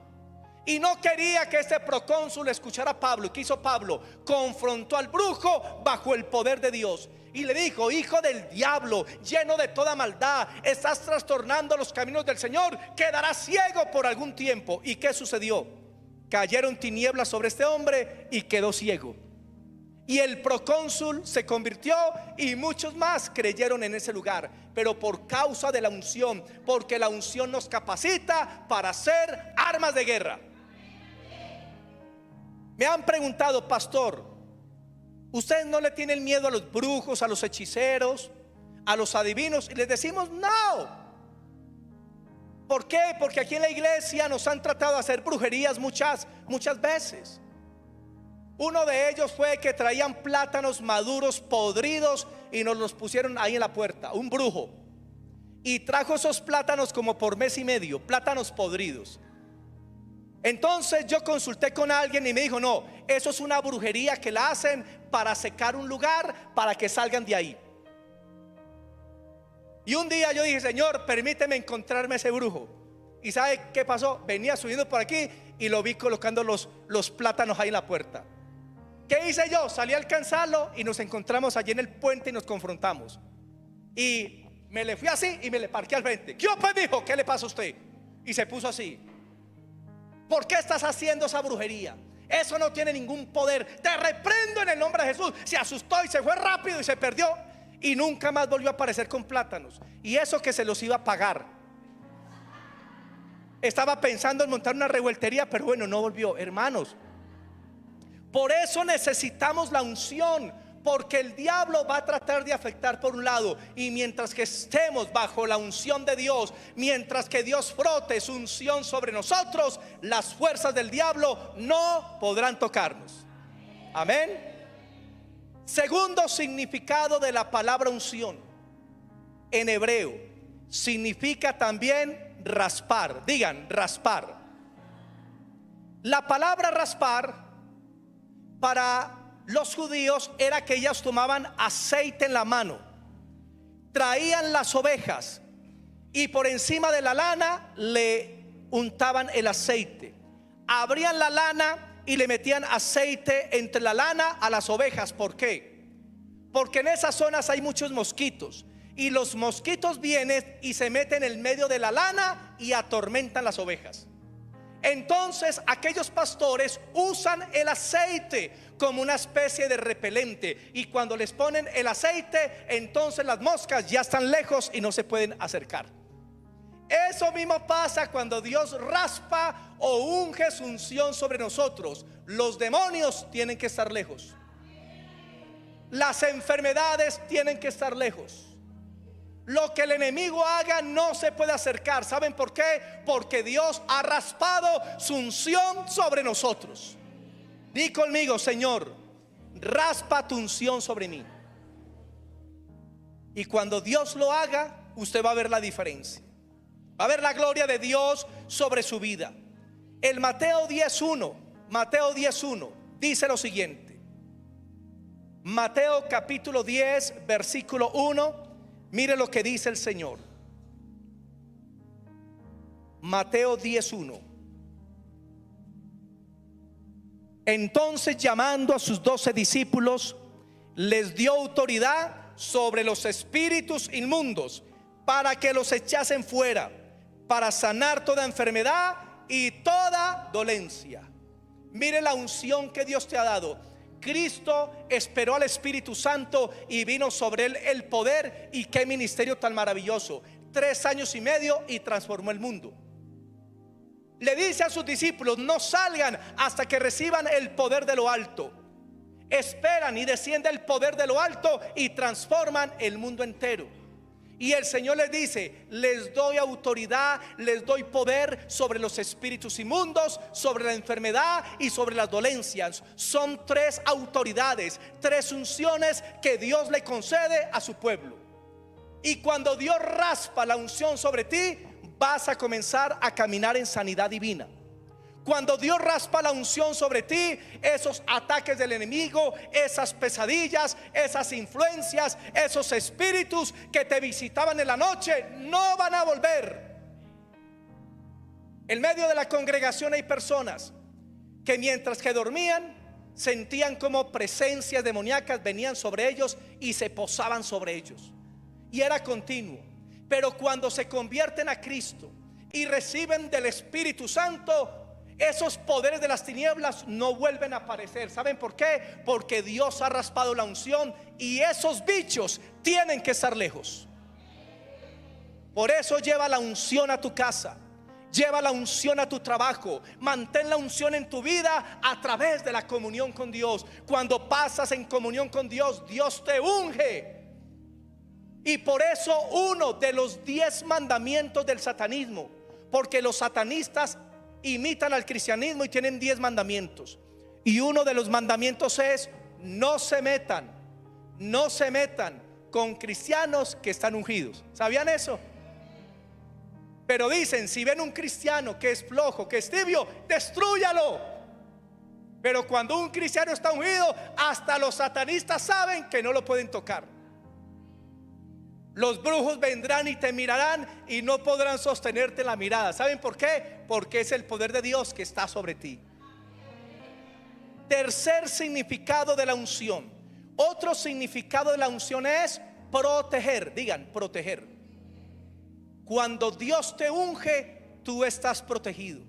Y no quería que este procónsul escuchara a Pablo. ¿Y qué hizo Pablo? Confrontó al brujo bajo el poder de Dios y le dijo: hijo del diablo, lleno de toda maldad, estás trastornando los caminos del Señor, quedarás ciego por algún tiempo. ¿Y qué sucedió? Cayeron tinieblas sobre este hombre y quedó ciego. Y el procónsul se convirtió y muchos más creyeron en ese lugar, pero por causa de la unción, porque la unción nos capacita para hacer armas de guerra. Me han preguntado: pastor, ¿ustedes no le tienen miedo a los brujos, a los hechiceros, a los adivinos? Y les decimos: no. ¿Por qué? Porque aquí en la iglesia nos han tratado de hacer brujerías muchas veces. Uno de ellos fue que traían plátanos maduros, podridos, y nos los pusieron ahí en la puerta, un brujo, y trajo esos plátanos como por mes y medio, plátanos podridos. Entonces yo consulté con alguien y me dijo: no, eso es una brujería que la hacen para secar un lugar, para que salgan de ahí. Y un día yo dije: Señor, permíteme encontrarme ese brujo. ¿Y sabe qué pasó? Venía subiendo por aquí y lo vi colocando los plátanos ahí en la puerta. ¿Qué hice yo? Salí a alcanzarlo y nos encontramos allí en el puente y nos confrontamos. Y me le fui así y me le parqué al frente. ¿Qué pues, dijo? ¿Qué le pasa a usted? Y se puso así. ¿Por qué estás haciendo esa brujería? Eso no tiene ningún poder. Te reprendo en el nombre de Jesús. Se asustó y se fue rápido y se perdió. Y nunca más volvió a aparecer con plátanos. Y eso que se los iba a pagar. Estaba pensando en montar una revueltería, pero bueno, no volvió. Hermanos, por eso necesitamos la unción, porque el diablo va a tratar de afectar por un lado, y mientras que estemos bajo la unción de Dios, mientras que Dios frote su unción sobre nosotros, las fuerzas del diablo no podrán tocarnos. Amén. Segundo significado de la palabra unción en hebreo, significa también raspar. Digan, raspar. La palabra raspar para los judíos era que ellas tomaban aceite en la mano, traían las ovejas y por encima de la lana le untaban el aceite, abrían la lana y le metían aceite entre la lana a las ovejas. ¿Por qué? Porque en esas zonas hay muchos mosquitos, y los mosquitos vienen y se meten en el medio de la lana y atormentan las ovejas. Entonces aquellos pastores usan el aceite como una especie de repelente, y cuando les ponen el aceite, entonces las moscas ya están lejos y no se pueden acercar. Eso mismo pasa cuando Dios raspa o unge su unción sobre nosotros. Los demonios tienen que estar lejos, las enfermedades tienen que estar lejos. Lo que el enemigo haga no se puede acercar. ¿Saben por qué? Porque Dios ha raspado su unción sobre nosotros. Di conmigo: Señor, raspa tu unción sobre mí. Y cuando Dios lo haga, usted va a ver la diferencia, va a ver la gloria de Dios sobre su vida. El Mateo 10:1 dice lo siguiente. Mateo capítulo 10 versículo 1. Mire lo que dice el Señor. Mateo 10:1. Entonces, llamando a sus 12 discípulos, les dio autoridad sobre los espíritus inmundos, para que los echasen fuera, para sanar toda enfermedad y toda dolencia. Mire la unción que Dios te ha dado. Cristo esperó al Espíritu Santo y vino sobre él el poder. Y qué ministerio tan maravilloso. 3 años y medio y transformó el mundo. Le dice a sus discípulos: no salgan hasta que reciban el poder de lo alto. Esperan y desciende el poder de lo alto y transforman el mundo entero. Y el Señor les dice: les doy autoridad, les doy poder sobre los espíritus inmundos, sobre la enfermedad y sobre las dolencias. Son 3 autoridades, 3 unciones que Dios le concede a su pueblo. Y cuando Dios raspa la unción sobre ti, vas a comenzar a caminar en sanidad divina. Cuando Dios raspa la unción sobre ti, esos ataques del enemigo, esas pesadillas, esas influencias, esos espíritus que te visitaban en la noche, no van a volver. En medio de la congregación hay personas que mientras que dormían sentían como presencias demoníacas venían sobre ellos y se posaban sobre ellos, y era continuo. Pero cuando se convierten a Cristo y reciben del Espíritu Santo, esos poderes de las tinieblas no vuelven a aparecer. ¿Saben por qué? Porque Dios ha raspado la unción y esos bichos tienen que estar lejos. Por eso lleva la unción a tu casa, lleva la unción a tu trabajo, mantén la unción en tu vida a través de la comunión con Dios. Cuando pasas en comunión con Dios, Dios te unge. Y por eso uno de los 10 mandamientos del satanismo, porque los satanistas imitan al cristianismo y tienen 10 mandamientos, y uno de los mandamientos es: no se metan con cristianos que están ungidos. ¿Sabían eso? Pero dicen: si ven un cristiano que es flojo, que es tibio, destrúyalo. Pero cuando un cristiano está ungido, hasta los satanistas saben que no lo pueden tocar. Los brujos vendrán y te mirarán y no podrán sostenerte la mirada. ¿Saben por qué? Porque es el poder de Dios que está sobre ti. Tercer significado de la unción. Otro significado de la unción es proteger. Digan, proteger. Cuando Dios te unge, tú estás protegido.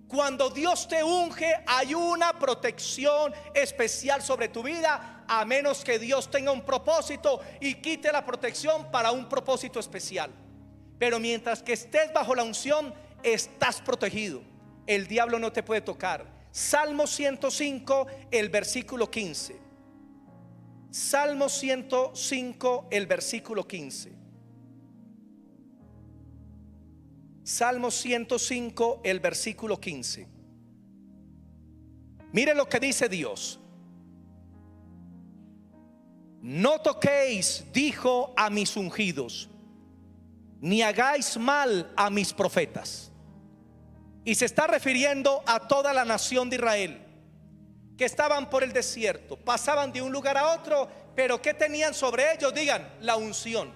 Cuando Dios te unge, hay una protección especial sobre tu vida, a menos que Dios tenga un propósito y quite la protección para un propósito especial. Pero mientras que estés bajo la unción, estás protegido. El diablo no te puede tocar. Salmo 105, el versículo 15. Salmo 105, el versículo 15. Salmo 105, el versículo 15. Mire lo que dice Dios: no toquéis, dijo, a mis ungidos, ni hagáis mal a mis profetas. Y se está refiriendo a toda la nación de Israel, que estaban por el desierto, pasaban de un lugar a otro, pero ¿qué tenían sobre ellos? Digan, la unción.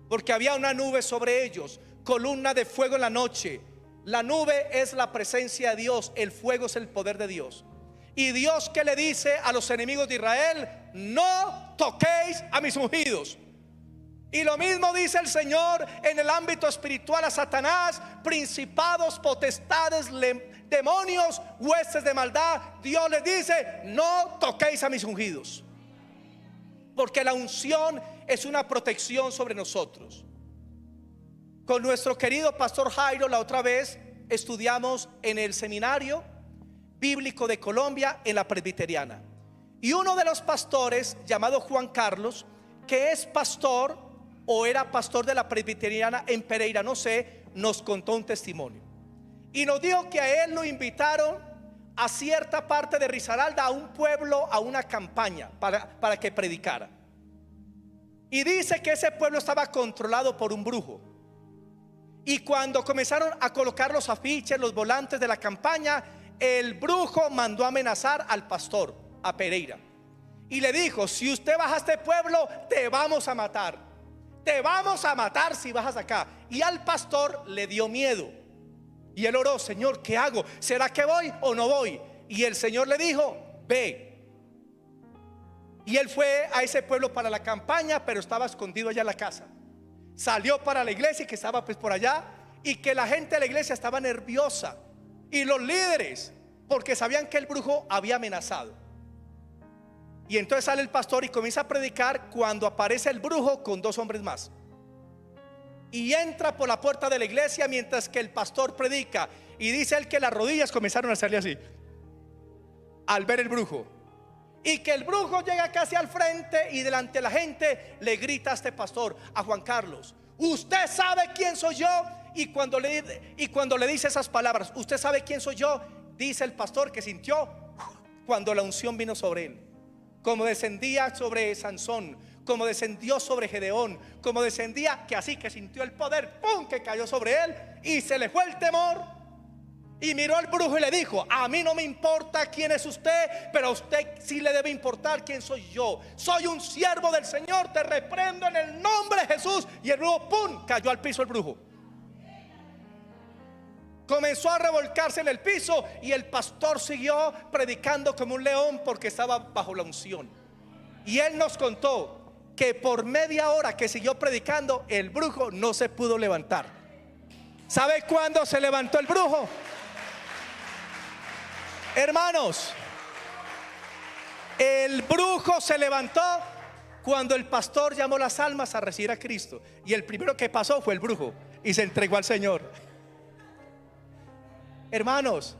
Porque había una nube sobre ellos, columna de fuego en la noche. La nube es la presencia de Dios, el fuego es el poder de Dios. Y Dios, ¿qué le dice a los enemigos de Israel? No toquéis a mis ungidos. Y lo mismo dice el Señor en el ámbito espiritual a Satanás: principados, potestades, demonios, huestes de maldad. Dios les dice: no toquéis a mis ungidos. Porque la unción es una protección sobre nosotros. Con nuestro querido pastor Jairo, la otra vez estudiamos en el seminario bíblico de Colombia, en la presbiteriana. Y uno de los pastores, llamado Juan Carlos, que es pastor o era pastor de la presbiteriana en Pereira, no sé, nos contó un testimonio. Y nos dijo que a él lo invitaron a cierta parte de Risaralda, a un pueblo, a una campaña para que predicara. Y dice que ese pueblo estaba controlado por un brujo. Y cuando comenzaron a colocar los afiches, los volantes de la campaña, el brujo mandó a amenazar al pastor, a Pereira, y le dijo: si usted baja a este pueblo, te vamos a matar. Te vamos a matar si bajas acá. Y al pastor le dio miedo. Y él oró: Señor, ¿qué hago? ¿Será que voy o no voy? Y el Señor le dijo: ve. Y él fue a ese pueblo para la campaña, pero estaba escondido allá en la casa. Salió para la iglesia, que estaba pues por allá, y que la gente de la iglesia estaba nerviosa, y los líderes, porque sabían que el brujo había amenazado. Y entonces sale el pastor y comienza a predicar, cuando aparece el brujo con 2 hombres más. Y entra por la puerta de la iglesia mientras que el pastor predica. Y dice él que las rodillas comenzaron a salir así al ver el brujo. Y que el brujo llega casi al frente y delante de la gente le grita a este pastor, a Juan Carlos: ¿usted sabe quién soy yo? Y cuando le dice esas palabras, ¿usted sabe quién soy yo?, dice el pastor que sintió cuando la unción vino sobre él, como descendía sobre Sansón, como descendió sobre Gedeón, como descendía, que así que sintió el poder, ¡pum!, que cayó sobre él y se le fue el temor. Y miró al brujo y le dijo: a mí no me importa quién es usted, pero a usted sí le debe importar quién soy yo. Soy un siervo del Señor, te reprendo en el nombre de Jesús. Y el brujo, ¡pum!, cayó al piso el brujo. Comenzó a revolcarse en el piso y el pastor siguió predicando como un león porque estaba bajo la unción. Y él nos contó que por media hora que siguió predicando, el brujo no se pudo levantar. ¿Sabe cuándo se levantó el brujo? Hermanos, el brujo se levantó cuando el pastor llamó las almas a recibir a Cristo. Y el primero que pasó fue el brujo y se entregó al Señor. Hermanos,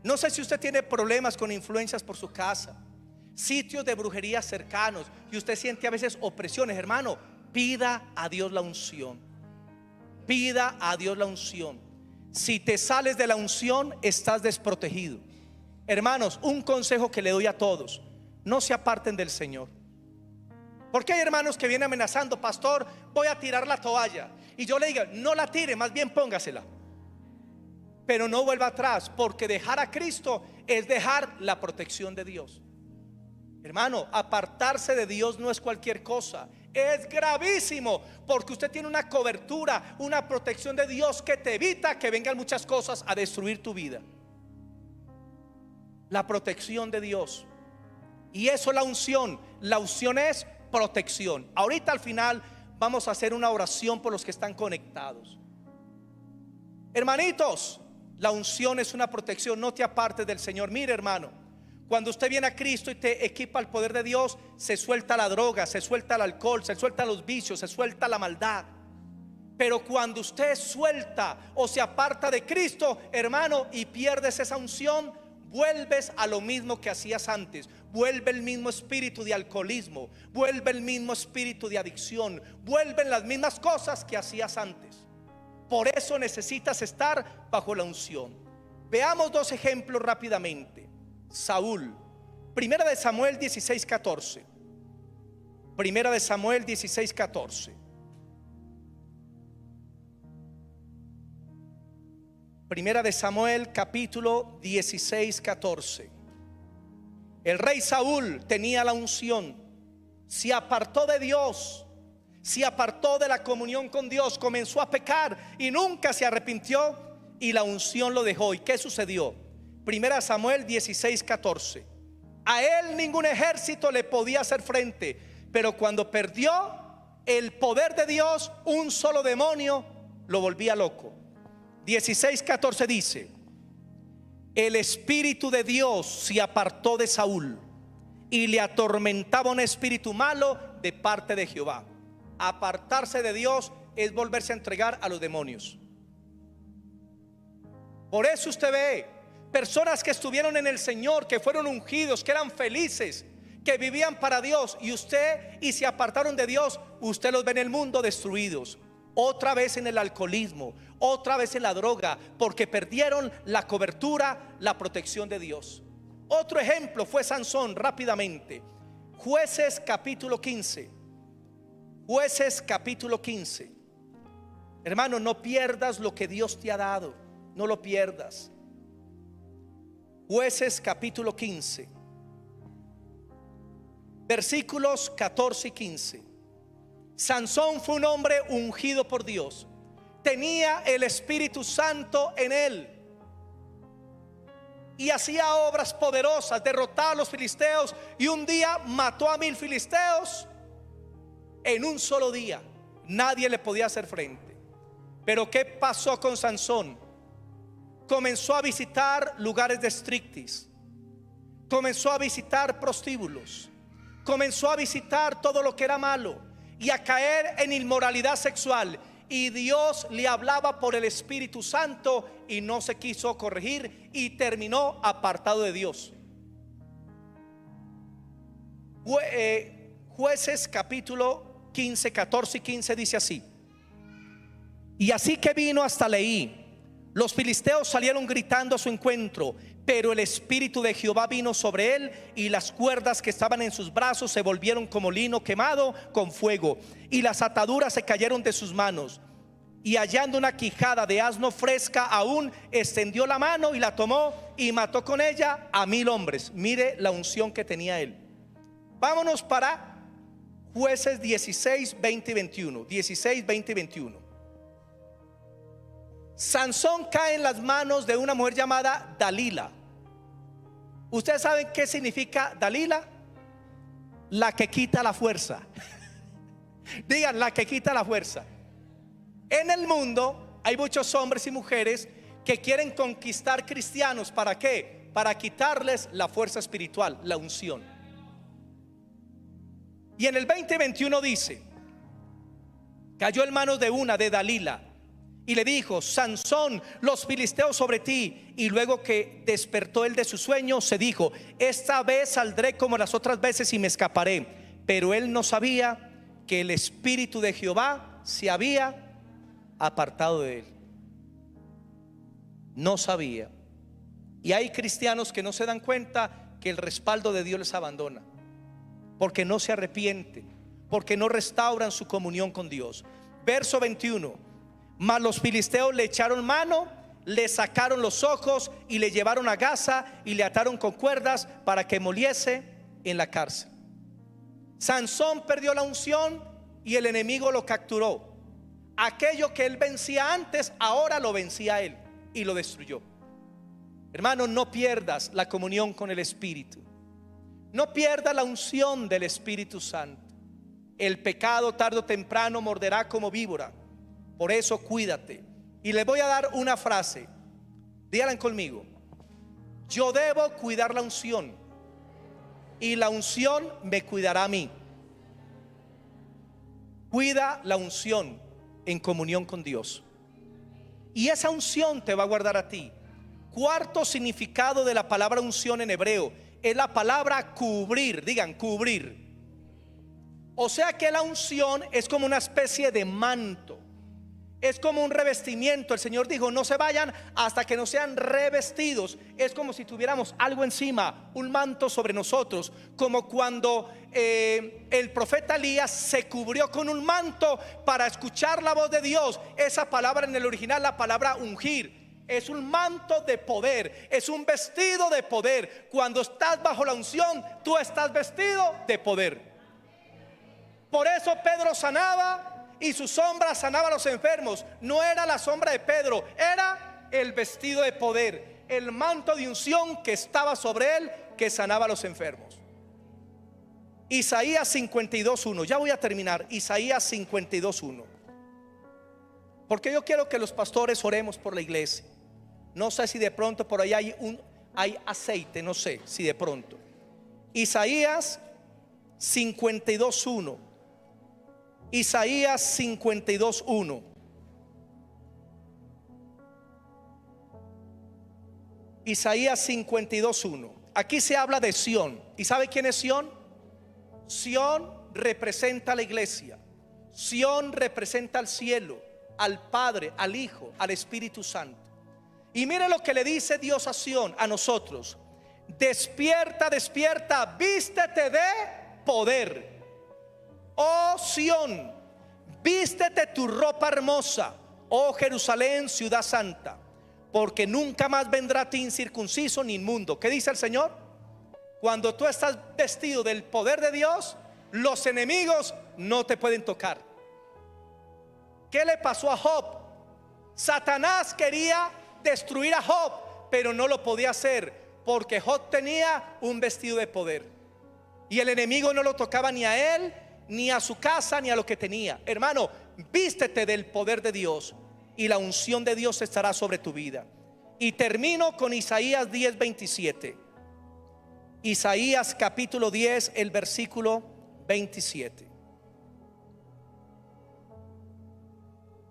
no sé si usted tiene problemas con influencias por su casa, sitios de brujería cercanos, y usted siente a veces opresiones. Hermano, pida a Dios la unción. Pida a Dios la unción. Si te sales de la unción, estás desprotegido. Hermanos, un consejo que le doy a todos: no se aparten del Señor. Porque hay hermanos que vienen amenazando: pastor, voy a tirar la toalla. Y yo le digo: no la tire, más bien póngasela, pero no vuelva atrás, porque dejar a Cristo es dejar la protección de Dios. Hermano, apartarse de Dios no es cualquier cosa, es gravísimo, porque usted tiene una cobertura, una protección de Dios que te evita que vengan muchas cosas a destruir tu vida. La protección de Dios. Y eso es la unción. La unción es protección. Ahorita al final vamos a hacer una oración por los que están conectados. Hermanitos, la unción es una protección. No te apartes del Señor. Mire, hermano, cuando usted viene a Cristo y te equipa el poder de Dios, se suelta la droga, se suelta el alcohol, se suelta los vicios, se suelta la maldad. Pero cuando usted suelta o se aparta de Cristo, hermano, y pierdes esa unción, vuelves a lo mismo que hacías antes. Vuelve el mismo espíritu de alcoholismo, vuelve el mismo espíritu de adicción, vuelven las mismas cosas que hacías antes. Por eso necesitas estar bajo la unción. Veamos dos ejemplos rápidamente. Saúl, Primera de Samuel 16:14. Primera de Samuel 16:14. Primera de Samuel capítulo 16:14. El rey Saúl tenía la unción, se apartó de Dios, se apartó de la comunión con Dios, comenzó a pecar y nunca se arrepintió, y la unción lo dejó. ¿Y qué sucedió? Primera Samuel 16:14. A él ningún ejército le podía hacer frente, pero cuando perdió el poder de Dios, un solo demonio lo volvía loco. 16:14 dice: el espíritu de Dios se apartó de Saúl y le atormentaba un espíritu malo de parte de Jehová. Apartarse de Dios es volverse a entregar a los demonios. Por eso usted ve personas que estuvieron en el Señor, que fueron ungidos, que eran felices, que vivían para Dios, y se apartaron de Dios. Usted los ve en el mundo destruidos, otra vez en el alcoholismo, otra vez en la droga, porque perdieron la cobertura, la protección de Dios. Otro ejemplo fue Sansón, rápidamente. Jueces capítulo 15. Jueces capítulo 15. Hermano, no pierdas lo que Dios te ha dado, no lo pierdas. Jueces capítulo 15, versículos 14 y 15. Sansón fue un hombre ungido por Dios, tenía el Espíritu Santo en él y hacía obras poderosas, derrotaba a los filisteos, y un día mató a 1000 filisteos en un solo día. Nadie le podía hacer frente. Pero ¿qué pasó con Sansón? Comenzó a visitar lugares de striptease, comenzó a visitar prostíbulos, comenzó a visitar todo lo que era malo y a caer en inmoralidad sexual. Y Dios le hablaba por el Espíritu Santo y no se quiso corregir y terminó apartado de Dios. Jueces capítulo 15, 14 y 15 dice así: y así que vino hasta Leí, los filisteos salieron gritando a su encuentro, pero el Espíritu de Jehová vino sobre él, y las cuerdas que estaban en sus brazos se volvieron como lino quemado con fuego, y las ataduras se cayeron de sus manos. Y hallando una quijada de asno fresca aún, extendió la mano y la tomó y mató con ella a 1000 hombres. Mire la unción que tenía él. Vámonos para Jueces 16, 20 y 21. 16, 20 y 21. Sansón cae en las manos de una mujer llamada Dalila. ¿Ustedes saben qué significa Dalila? La que quita la fuerza. Digan, la que quita la fuerza. En el mundo hay muchos hombres y mujeres que quieren conquistar cristianos. ¿Para qué? Para quitarles la fuerza espiritual, la unción. Y en el 20:21 dice: cayó en manos de una, de Dalila, y le dijo: Sansón, los filisteos sobre ti. Y luego que despertó él de su sueño, se dijo: esta vez saldré como las otras veces y me escaparé. Pero él no sabía que el espíritu de Jehová se había apartado de él. No sabía. Y hay cristianos que no se dan cuenta que el respaldo de Dios les abandona, porque no se arrepienten, porque no restauran su comunión con Dios. Verso 21: mas los filisteos le echaron mano, le sacaron los ojos y le llevaron a Gaza y le ataron con cuerdas para que moliese en la cárcel. Sansón perdió la unción y el enemigo lo capturó. Aquello que él vencía antes, ahora lo vencía él y lo destruyó. Hermano, no pierdas la comunión con el Espíritu. No pierdas la unción del Espíritu Santo. El pecado tarde o temprano morderá como víbora. Por eso cuídate. Y les voy a dar una frase. Díganla conmigo: yo debo cuidar la unción, y la unción me cuidará a mí. Cuida la unción en comunión con Dios, y esa unción te va a guardar a ti. Cuarto significado de la palabra unción en hebreo es la palabra cubrir. Digan, cubrir. O sea que la unción es como una especie de manto, es como un revestimiento. El Señor dijo: no se vayan hasta que no sean revestidos. Es como si tuviéramos algo encima, un manto sobre nosotros, como cuando el profeta Elías se cubrió con un manto para escuchar la voz de Dios. Esa palabra en el original, la palabra ungir, es un manto de poder, es un vestido de poder. Cuando estás bajo la unción, tú estás vestido de poder. Por eso Pedro sanaba y su sombra sanaba a los enfermos. No era la sombra de Pedro, era el vestido de poder, el manto de unción que estaba sobre él, que sanaba a los enfermos. Isaías 52:1. Ya voy a terminar. Isaías 52:1. Porque yo quiero que los pastores oremos por la iglesia. No sé si de pronto por ahí hay aceite, no sé si de pronto. Isaías 52:1. Isaías 52:1. Isaías 52:1. Aquí se habla de Sión. ¿Y sabe quién es Sión? Sión representa a la iglesia. Sión representa al cielo, al Padre, al Hijo, al Espíritu Santo. Y mire lo que le dice Dios a Sión, a nosotros: despierta, despierta, vístete de poder. Oh Sión, vístete tu ropa hermosa, oh Jerusalén, ciudad santa, porque nunca más vendrá a ti incircunciso ni inmundo. ¿Qué dice el Señor? Cuando tú estás vestido del poder de Dios, los enemigos no te pueden tocar. ¿Qué le pasó a Job? Satanás quería destruir a Job, pero no lo podía hacer, porque Job tenía un vestido de poder, y el enemigo no lo tocaba ni a él, ni a su casa, ni a lo que tenía. Hermano, vístete del poder de Dios, y la unción de Dios estará sobre tu vida. Y termino con Isaías 10:27. Isaías capítulo 10, el versículo 27.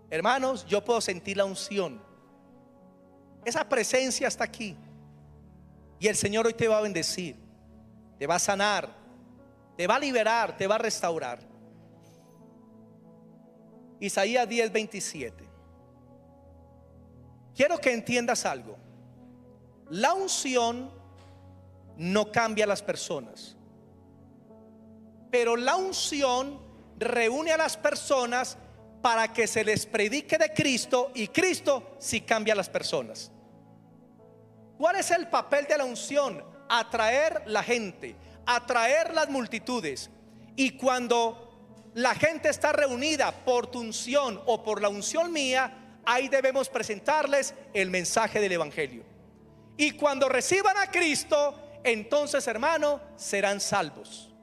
Hermanos, yo puedo sentir la unción. Esa presencia está aquí. Y el Señor hoy te va a bendecir, te va a sanar, te va a liberar, te va a restaurar. Isaías 10:27. Quiero que entiendas algo. La unción no cambia a las personas, pero la unción reúne a las personas para que se les predique de Cristo, y Cristo sí cambia a las personas. ¿Cuál es el papel de la unción? Atraer la gente, atraer las multitudes. Y cuando la gente está reunida por tu unción o por la unción mía, ahí debemos presentarles el mensaje del evangelio. Y cuando reciban a Cristo, entonces, hermano, serán salvos.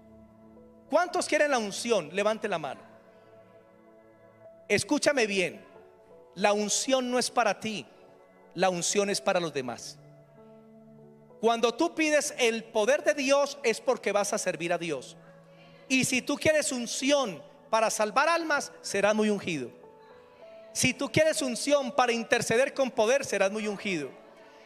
¿Cuántos quieren la unción? Levante la mano. Escúchame bien, la unción no es para ti, la unción es para los demás. Cuando tú pides el poder de Dios es porque vas a servir a Dios. Y si tú quieres unción para salvar almas, serás muy ungido. Si tú quieres unción para interceder con poder, serás muy ungido.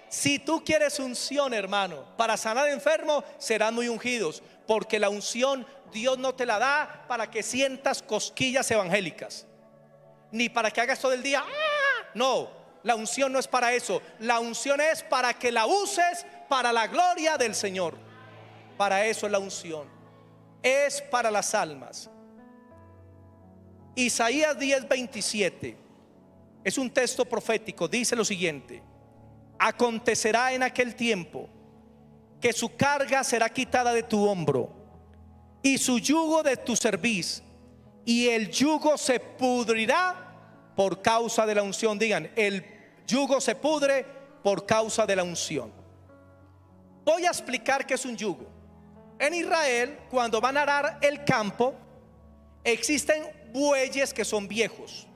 Si tú quieres unción, hermano, para sanar enfermos, serán muy ungidos. Porque la unción Dios no te la da para que sientas cosquillas evangélicas, ni para que hagas todo el día ¡ah! No, la unción no es para eso. La unción es para que la uses para la gloria del Señor. Para eso es la unción. Es para las almas. Isaías 10:27 es un texto profético. Dice lo siguiente: acontecerá en aquel tiempo que su carga será quitada de tu hombro y su yugo de tu cerviz, y el yugo se pudrirá por causa de la unción. Digan, el yugo se pudre por causa de la unción. Voy a explicar qué es un yugo. En Israel, cuando van a arar el campo, existen bueyes que son viejos,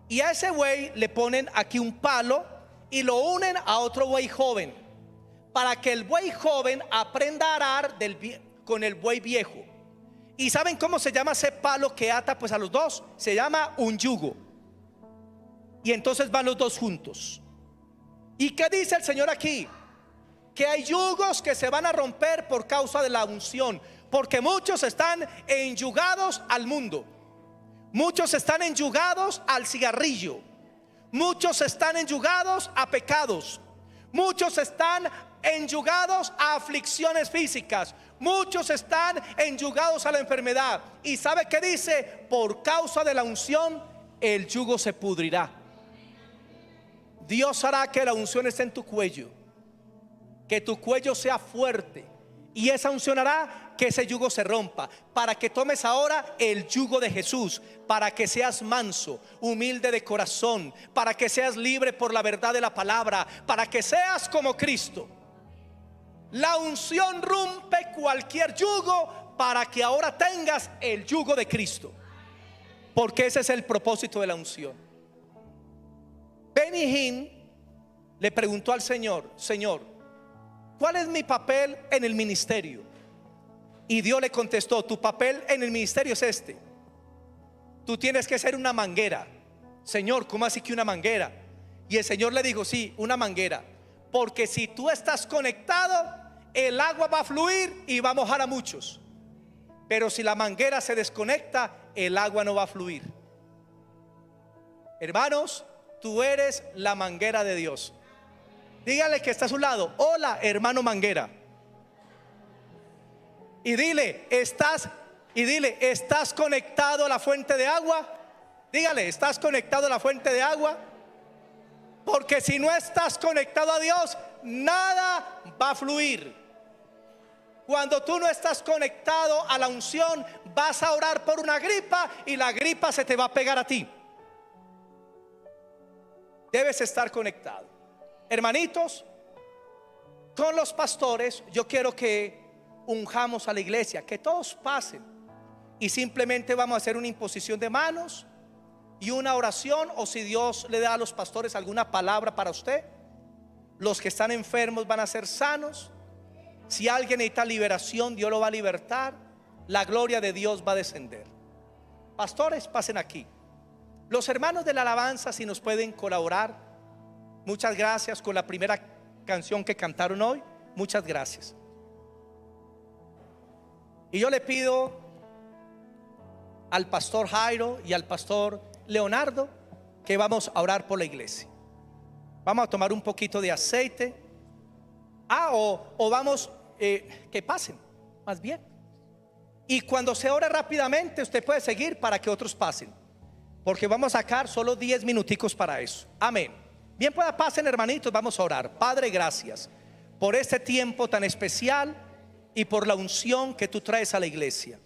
y a ese buey le ponen aquí un palo y lo unen a otro buey joven, para que el buey joven aprenda a arar con el buey viejo. ¿Y saben cómo se llama ese palo que ata pues a los dos? Se llama un yugo. Y entonces van los dos juntos. ¿Y qué dice el Señor aquí? Que hay yugos que se van a romper por causa de la unción, porque muchos están enyugados al mundo, muchos están enyugados al cigarrillo, muchos están enyugados a pecados, muchos están enyugados a aflicciones físicas, muchos están enyugados a la enfermedad. ¿Y sabe qué dice? Por causa de la unción el yugo se pudrirá. Dios hará que la unción esté en tu cuello, que tu cuello sea fuerte, y esa unción hará que ese yugo se rompa, para que tomes ahora el yugo de Jesús, para que seas manso, humilde de corazón, para que seas libre por la verdad de la palabra, para que seas como Cristo. La unción rompe cualquier yugo para que ahora tengas el yugo de Cristo, porque ese es el propósito de la unción. Benny Hinn le preguntó al Señor: Señor, ¿cuál es mi papel en el ministerio? Y Dios le contestó: tu papel en el ministerio es este. Tú tienes que ser una manguera. Señor, ¿cómo así que una manguera? Y el Señor le dijo: sí, una manguera, porque si tú estás conectado, el agua va a fluir y va a mojar a muchos. Pero si la manguera se desconecta, el agua no va a fluir. Hermanos, tú eres la manguera de Dios. Dígale que está a su lado: hola, hermano manguera. Y dile, ¿estás conectado a la fuente de agua? Dígale, ¿estás conectado a la fuente de agua? Porque si no estás conectado a Dios, nada va a fluir. Cuando tú no estás conectado a la unción, vas a orar por una gripa y la gripa se te va a pegar a ti. Debes estar conectado. Hermanitos, con los pastores yo quiero que unjamos a la iglesia, que todos pasen, y simplemente vamos a hacer una imposición de manos y una oración, o si Dios le da a los pastores alguna palabra para usted. Los que están enfermos van a ser sanos. Si alguien necesita liberación, Dios lo va a libertar. La gloria de Dios va a descender. Pastores, pasen aquí. Los hermanos de la alabanza, si nos pueden colaborar. Muchas gracias con la primera canción que cantaron hoy. Muchas gracias. Y yo le pido al pastor Jairo y al pastor Leonardo que vamos a orar por la iglesia. Vamos a tomar un poquito de aceite. O vamos, que pasen, más bien. Y cuando se ore rápidamente, usted puede seguir para que otros pasen, porque vamos a sacar solo 10 minuticos para eso. Amén. Bien, pueda, pasen, hermanitos, vamos a orar. Padre, gracias por este tiempo tan especial y por la unción que tú traes a la iglesia.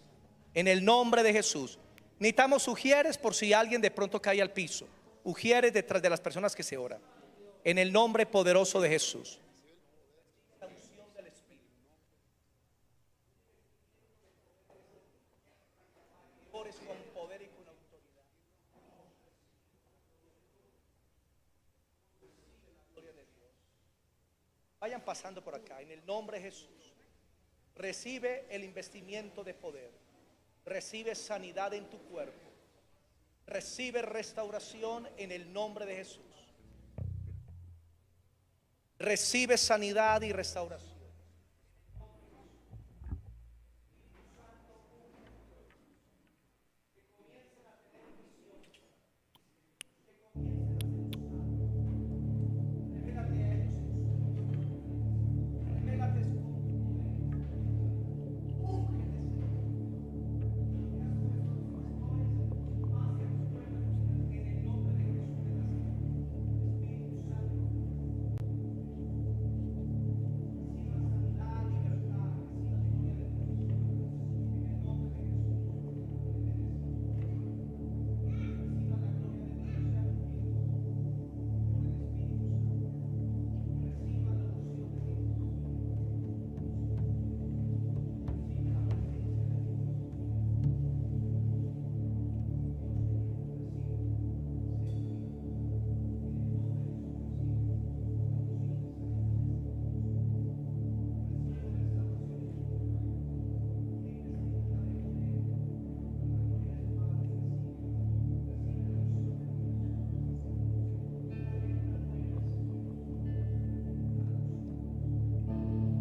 En el nombre de Jesús. Necesitamos sugieres por si alguien de pronto cae al piso. ujieres detrás de las personas que se oran. En el nombre poderoso de Jesús. La unción del Espíritu. Ores con poder y con autoridad. Gloria de Dios. Vayan pasando por acá. En el nombre de Jesús. Recibe el investimiento de poder. Recibe sanidad en tu cuerpo. Recibe restauración en el nombre de Jesús. Recibe sanidad y restauración.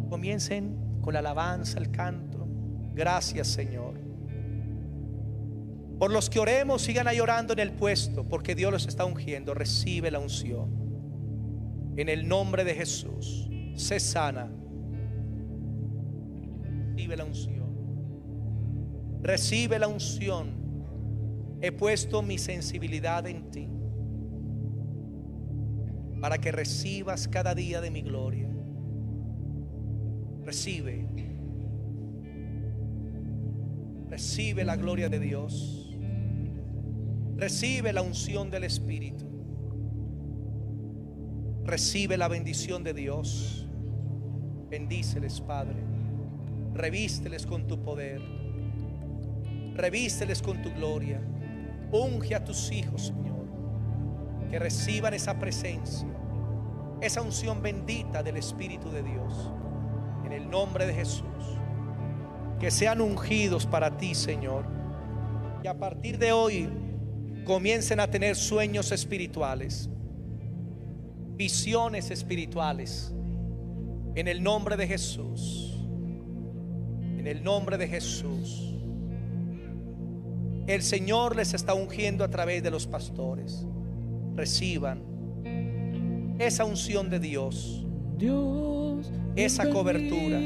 Comiencen con la alabanza, el canto. Gracias, Señor. Por los que oremos, sigan ahí orando en el puesto, porque Dios los está ungiendo. Recibe la unción. En el nombre de Jesús, sé sana. Recibe la unción. Recibe la unción. He puesto mi sensibilidad en ti, para que recibas cada día de mi gloria. Recibe. Recibe la gloria de Dios. Recibe la unción del Espíritu. Recibe la bendición de Dios. Bendíceles, Padre. Revísteles con tu poder. Revísteles con tu gloria. Unge a tus hijos, Señor, que reciban esa presencia, esa unción bendita del Espíritu de Dios. En el nombre de Jesús, que sean ungidos para ti, Señor. Y a partir de hoy comiencen a tener sueños espirituales, visiones espirituales. En el nombre de Jesús. En el nombre de Jesús. El Señor les está ungiendo a través de los pastores. Reciban esa unción de Dios. Esa cobertura,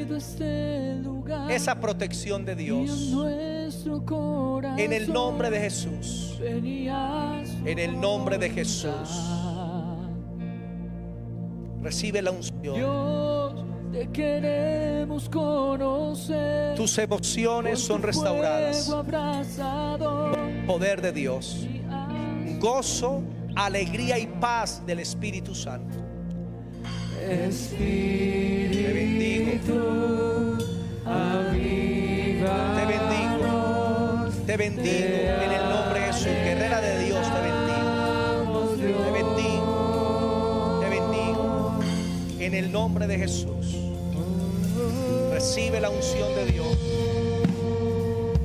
esa protección de Dios. En el nombre de Jesús. En el nombre de Jesús. Recibe la unción. Te queremos conocer. Tus emociones son restauradas. Poder de Dios. Gozo, alegría y paz del Espíritu Santo. Espíritu, te bendigo. Te bendigo. Te bendigo en el nombre de Jesús. Guerrera de Dios, te bendigo. Te bendigo. Te bendigo en el nombre de Jesús. Recibe la unción de Dios.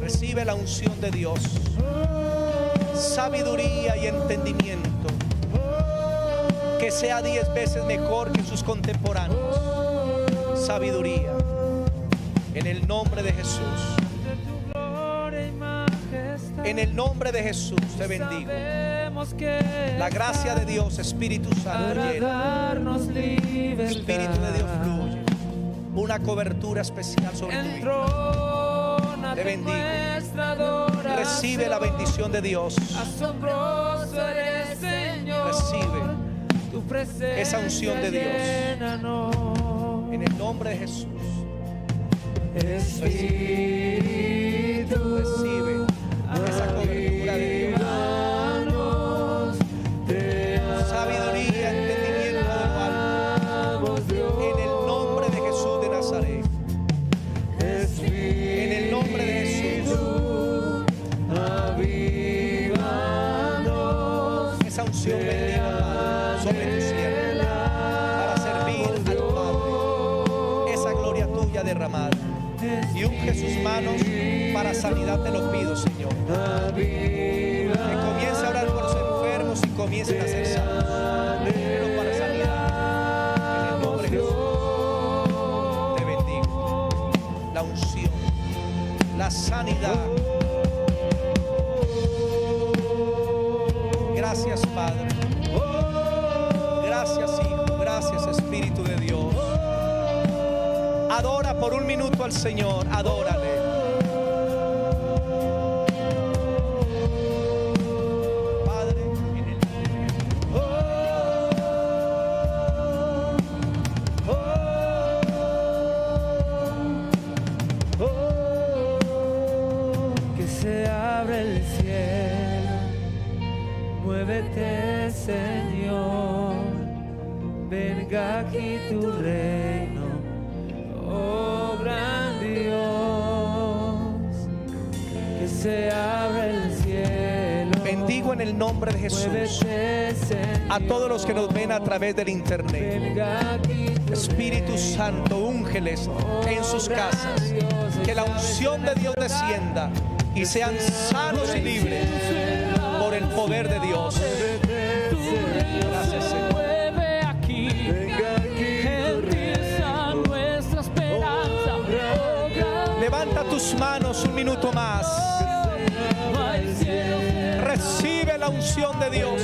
Recibe la unción de Dios. Sabiduría y entendimiento. Que sea 10 veces mejor que sus contemporáneos. Sabiduría. En el nombre de Jesús. En el nombre de Jesús te bendigo. La gracia de Dios, Espíritu Santo, llena. Espíritu de Dios fluye. Una cobertura especial sobre tu vida. Te bendigo. Recibe la bendición de Dios. Recibe esa unción de Dios. En el nombre de Jesús. Recibe esa cobertura de Dios. esa unción bendita, Padre, sobre tu siervo, para servir al Padre. Esa gloria tuya derramada. Y unge sus manos para sanidad, te lo pido, Señor. Que comience a orar por los enfermos y comiencen a ser sanos. Pero para sanidad, en el nombre de Jesús, te bendigo. La unción, la sanidad. Gracias, Padre. Gracias, Hijo. Gracias, Espíritu de Dios. Adora por un minuto al Señor. Adórale. Padre, en el que se abre el cielo, muévete, Señor, venga aquí tu reino, oh gran Dios, que se abre el cielo. bendigo en el nombre de Jesús Muévete, Señor, a todos los que nos ven a través del internet. venga aquí tu Espíritu Santo, úngeles en sus casas. Que la unción de Dios descienda y sean sanos y libres por el poder de Dios. Gracias, Señor. mueve aquí, empieza nuestra esperanza, oh gran Levanta tus manos un minuto más. no hay cielo, Recibe la unción de Dios.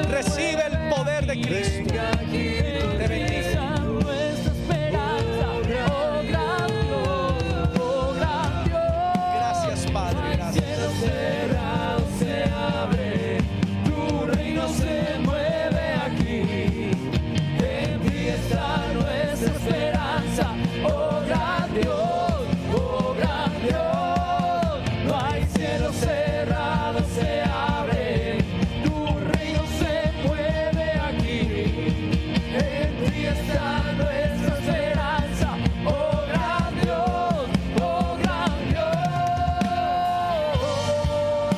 Recibe el poder de Cristo. Te bendigo. nuestra esperanza, oh gran Dios, oh gran Dios. Gracias, Padre. Gracias. Cielo cerrado se abre, tu reino se mueve aquí, en ti está nuestra esperanza, oh gran Dios, oh gran Dios. No hay cielo cerrado se abre, tu reino se mueve aquí, en ti está nuestra esperanza, oh gran Dios, oh gran Dios.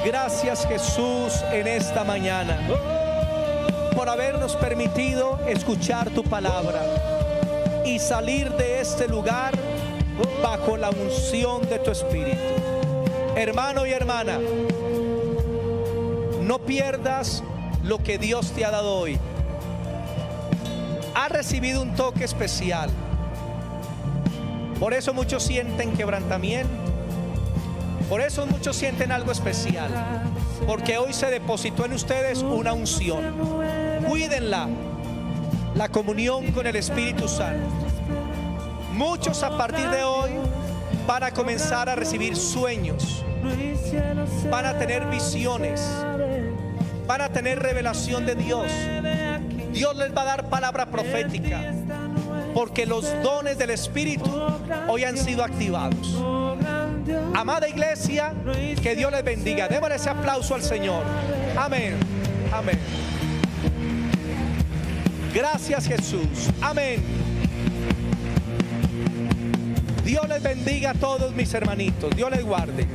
Gracias, Jesús, en esta mañana por habernos permitido escuchar tu palabra y salir de este lugar bajo la unción de tu Espíritu. Hermano y hermana, no pierdas lo que Dios te ha dado hoy. Has recibido un toque especial. Por eso muchos sienten quebrantamiento. Por eso muchos sienten algo especial. Porque hoy se depositó en ustedes una unción. Cuídenla. La comunión con el Espíritu Santo. Muchos a partir de hoy van a comenzar a recibir sueños. Van a tener visiones. Van a tener revelación de Dios. Dios les va a dar palabra profética. Porque los dones del Espíritu hoy han sido activados. Amada iglesia, que Dios les bendiga. Démosle ese aplauso al Señor. Amén. Amén. Gracias, Jesús. Amén. Dios les bendiga a todos mis hermanitos. Dios les guarde.